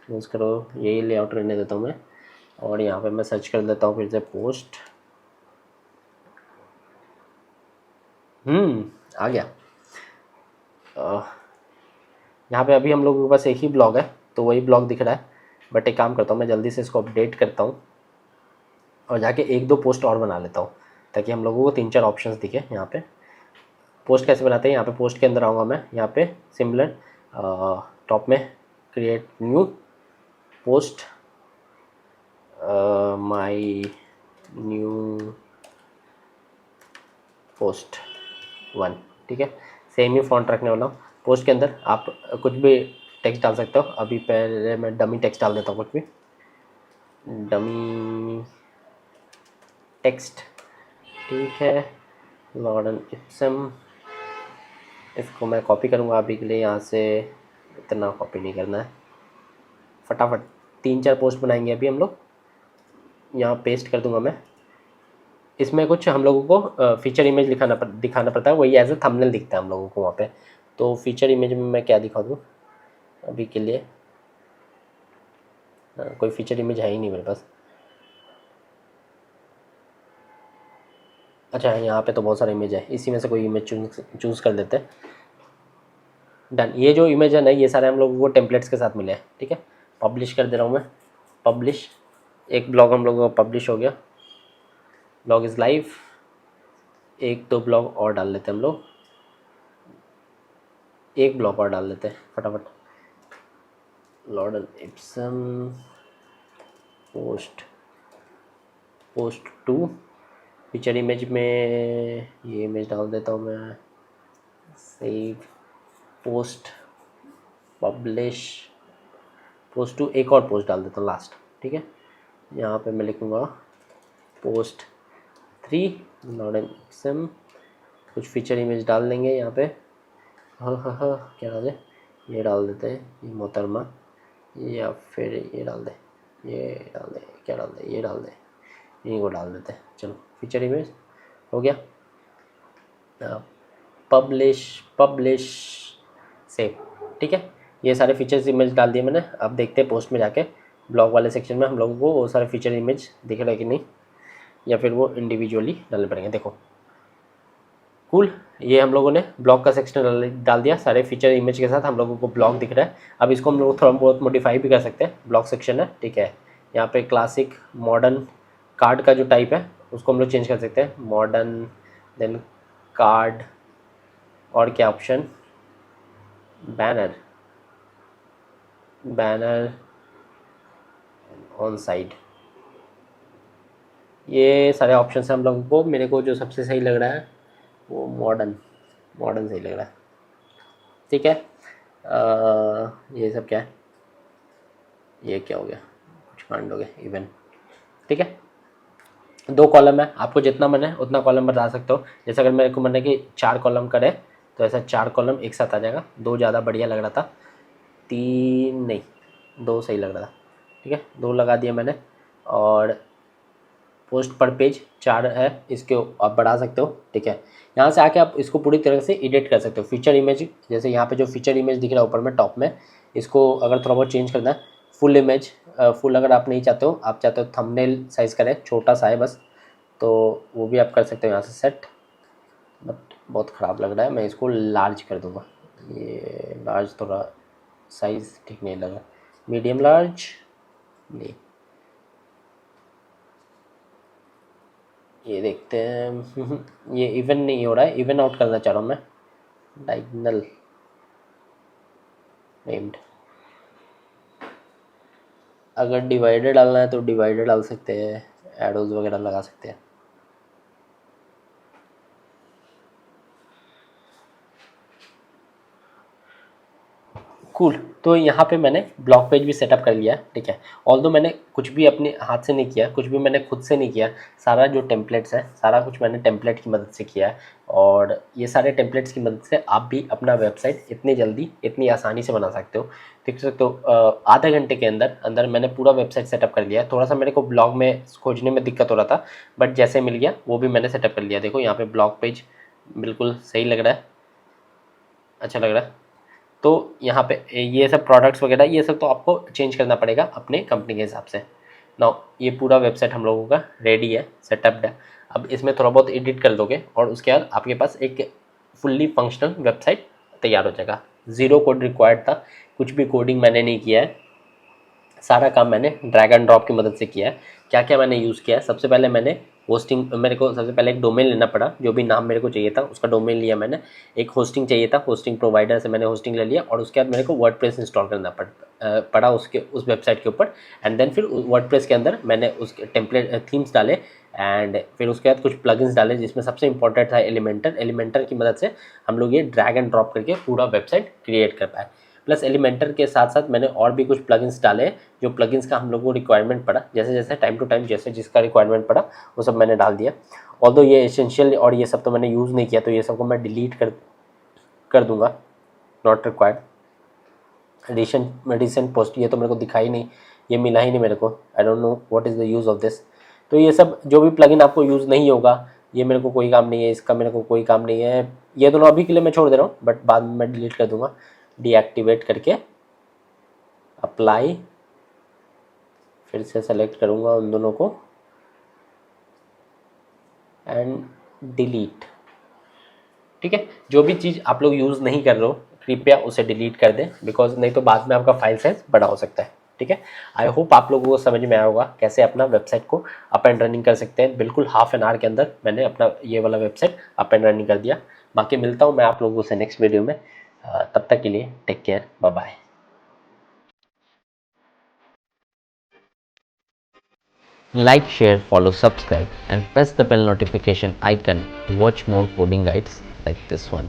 क्लोज करो, यही लेआउट रहने देता हूँ मैं। और यहाँ पे मैं सर्च कर देता हूँ फिर से पोस्ट। आ गया। यहाँ पे अभी हम लोगों के पास एक ही ब्लॉग है तो वही ब्लॉग दिख रहा है, बट एक काम करता हूँ मैं जल्दी से इसको अपडेट करता हूँ और जाके एक दो पोस्ट और बना लेता हूँ ताकि हम लोगों को 3-4 ऑप्शंस दिखे। यहाँ पे पोस्ट कैसे बनाते हैं, यहाँ पे पोस्ट के अंदर आऊँगा मैं, यहाँ पे सिमिलर टॉप में create new post my new post 1, ठीक है। सेम ही फॉन्ट रखने वाला हूँ। पोस्ट के अंदर आप कुछ भी टेक्स्ट डाल सकते हो। अभी पहले मैं डमी टेक्स्ट डाल देता हूँ, कुछ भी डमी टेक्स्ट, ठीक है। लॉर्डन इप्सम, इसको मैं कॉपी करूँगा अभी के लिए, यहाँ से इतना कॉपी नहीं करना है, फटाफट 3-4 पोस्ट बनाएंगे अभी हम लोग। यहाँ पेस्ट कर दूँगा मैं। इसमें कुछ हम लोगों को फीचर इमेज दिखाना पड़ता है, वही एज ए थंबनेल दिखता है हम लोगों को वहाँ पे। तो फीचर इमेज में मैं क्या दिखा दूँ अभी के लिए, कोई फीचर इमेज है ही नहीं मेरे पास। अच्छा यहाँ पे तो बहुत सारे इमेज है, इसी में से कोई इमेज चूज़ कर देते हैं। डन। ये जो इमेज है ना ये सारे हम लोगों को टेम्पलेट्स के साथ मिले हैं, ठीक है। पब्लिश कर दे रहा हूँ मैं, पब्लिश। एक ब्लॉग हम लोगों का पब्लिश हो गया, ब्लॉग इज़ लाइव। एक दो ब्लॉग और डाल लेते हैं हम लोग, एक ब्लॉग और डाल लेते हैं फटाफट। लॉर्डन इप्सम पोस्ट 2, फीचर इमेज में ये इमेज डाल देता हूँ मैं, सेव पोस्ट पब्लिश पोस्ट 2। एक और पोस्ट डाल देता हूँ लास्ट, ठीक है। यहाँ पे मैं लिखूँगा पोस्ट 3 लॉर्डन इप्सम, कुछ फीचर इमेज डाल देंगे यहाँ पे। हाँ क्या डाल दें, ये डाल देते हैं, ये मोहतरमा, या फिर ये डाल दें, ये डाल दें, क्या डाल दें, ये डाल दें, इन्हीं को डाल देते हैं। चलो फीचर इमेज हो गया, पब्लिश सेव, ठीक है। ये सारे फीचर्स इमेज डाल दिए मैंने। अब देखते हैं पोस्ट में जाके ब्लॉग वाले सेक्शन में हम लोगों को वो सारे फीचर इमेज दिख रहे हैं कि नहीं, या फिर वो इंडिविजुअली डालने पड़ेंगे। देखो कूल, ये हम लोगों ने ब्लॉग का सेक्शन डाल दिया सारे फीचर इमेज के साथ, हम लोगों को ब्लॉग दिख रहा है। अब इसको हम लोग थोड़ा बहुत मॉडिफाई भी कर सकते हैं, ब्लॉग सेक्शन है, ठीक है। यहाँ पे क्लासिक मॉडर्न कार्ड का जो टाइप है उसको हम लोग चेंज कर सकते हैं, मॉडर्न देन कार्ड, और क्या ऑप्शन, बैनर ऑन साइड। ये सारे ऑप्शन हैं हम लोगों को। मेरे को जो सबसे सही लग रहा है वो मॉडर्न सही लग रहा है, ठीक है। ये सब क्या है, ये क्या हो गया, कुछ कांड हो गया इवेंट, ठीक है। 2 कॉलम है, आपको जितना मन है उतना कॉलम बता सकते हो। जैसे अगर मेरे को मन है कि 4 कॉलम करे तो ऐसा 4 कॉलम एक साथ आ जाएगा। 2 ज़्यादा बढ़िया लग रहा था, 3 नहीं, 2 सही लग रहा था, ठीक है। 2 लगा दिया मैंने। और पोस्ट पर पेज 4 है, इसके आप बढ़ा सकते हो, ठीक है। यहाँ से आके आप इसको पूरी तरह से एडिट कर सकते हो। फीचर इमेज, जैसे यहाँ पे जो फीचर इमेज दिख रहा है ऊपर में टॉप में, इसको अगर थोड़ा बहुत चेंज करना है, फुल इमेज, फुल अगर आप नहीं चाहते हो, आप चाहते हो थंबनेल साइज़ करें, छोटा सा है बस, तो वो भी आप कर सकते हो यहाँ से सेट। बट बहुत ख़राब लग रहा है, मैं इसको लार्ज कर दूँगा। ये लार्ज थोड़ा साइज़ ठीक नहीं लगा, मीडियम लार्ज नहीं, ये देखते हैं। ये इवन नहीं हो रहा है, इवन आउट करना चाह रहा हूँ मैं, डायगोनल नेम्ड। अगर डिवाइडर डालना है तो डिवाइडर डाल सकते हैं, एडोज वगैरह लगा सकते हैं। कूल। तो यहाँ पे मैंने ब्लॉग पेज भी सेटअप कर लिया है, ठीक है। ऑल्दो मैंने कुछ भी अपने हाथ से नहीं किया, कुछ भी मैंने खुद से नहीं किया, सारा जो टेम्पलेट्स है सारा कुछ मैंने टेम्पलेट की मदद से किया है। और ये सारे टेम्पलेट्स की मदद से आप भी अपना वेबसाइट इतनी जल्दी इतनी आसानी से बना सकते हो, देख सकते हो। आधे घंटे के अंदर अंदर मैंने पूरा वेबसाइट सेटअप कर लिया है। थोड़ा सा मेरे को ब्लॉग में खोजने में दिक्कत हो रहा था, बट जैसे मिल गया वो भी मैंने सेटअप कर लिया। देखो यहाँ पे ब्लॉग पेज बिल्कुल सही लग रहा है, अच्छा लग रहा है। तो यहाँ पे ये सब प्रोडक्ट्स वगैरह ये सब तो आपको चेंज करना पड़ेगा अपने कंपनी के हिसाब से। नाउ ये पूरा वेबसाइट हम लोगों का रेडी है, सेटअप्ड है। अब इसमें थोड़ा बहुत एडिट कर दोगे और उसके बाद आपके पास एक फुल्ली फंक्शनल वेबसाइट तैयार हो जाएगा। ज़ीरो कोड रिक्वायर्ड था, कुछ भी कोडिंग मैंने नहीं किया है, सारा काम मैंने ड्रैग एंड ड्रॉप की मदद से किया है। क्या क्या मैंने यूज़ किया है, सबसे पहले मैंने होस्टिंग, मेरे को सबसे पहले एक डोमेन लेना पड़ा, जो भी नाम मेरे को चाहिए था उसका डोमेन लिया मैंने। एक होस्टिंग चाहिए था, होस्टिंग प्रोवाइडर से मैंने होस्टिंग ले लिया और उसके बाद मेरे को वर्डप्रेस इंस्टॉल करना पड़ा उसके उस वेबसाइट के ऊपर। एंड देन फिर वर्डप्रेस के अंदर मैंने उसके टेम्पलेट थीम्स डाले एंड फिर उसके बाद कुछ प्लगइन्स डाले, जिसमें सबसे इंपॉर्टेंट था एलिमेंटर। एलिमेंटर की मदद से हम लोग ये ड्रैग एंड ड्रॉप करके पूरा वेबसाइट क्रिएट कर पाए। प्लस एलिमेंटर के साथ साथ मैंने और भी कुछ प्लगइन्स डाले, जो प्लगइन्स का हम लोगों को रिक्वायरमेंट पड़ा, जैसे जैसे टाइम टू टाइम जैसे जिसका रिक्वायरमेंट पड़ा वो सब मैंने डाल दिया। ऑल्दो ये एसेंशियल और ये सब तो मैंने यूज़ नहीं किया, तो ये सब को मैं डिलीट कर दूंगा, नॉट रिक्वायर्ड। रिसेंट पोस्ट ये तो मेरे को दिखा ही नहीं, ये मिला ही नहीं मेरे को, आई don't know what is the use of this. तो ये सब जो भी प्लगइन आपको यूज़ नहीं होगा ये मेरे को कोई काम नहीं है, इसका मेरे को कोई काम नहीं है। ये दोनों अभी के लिए मैं छोड़ दे रहा हूँ, बट बाद में मैं डिलीट कर दूंगा, डीएक्टिवेट करके अप्लाई, फिर से सेलेक्ट करूँगा उन दोनों को एंड डिलीट। ठीक है, जो भी चीज़ आप लोग यूज़ नहीं कर रहे हो कृपया उसे डिलीट कर दें, बिकॉज नहीं तो बाद में आपका फाइल साइज बड़ा हो सकता है। ठीक है, आई होप आप लोगों को समझ में आया होगा कैसे अपना वेबसाइट को अप एंड रनिंग कर सकते हैं। बिल्कुल हाफ एन आवर के अंदर मैंने अपना ये वाला वेबसाइट अप एंड रनिंग कर दिया। बाकी मिलता हूँ मैं आप लोगों से नेक्स्ट वीडियो में, तब तक के लिए take care, bye bye. Like, share, follow, subscribe, and press the bell notification icon to watch more coding guides like this one.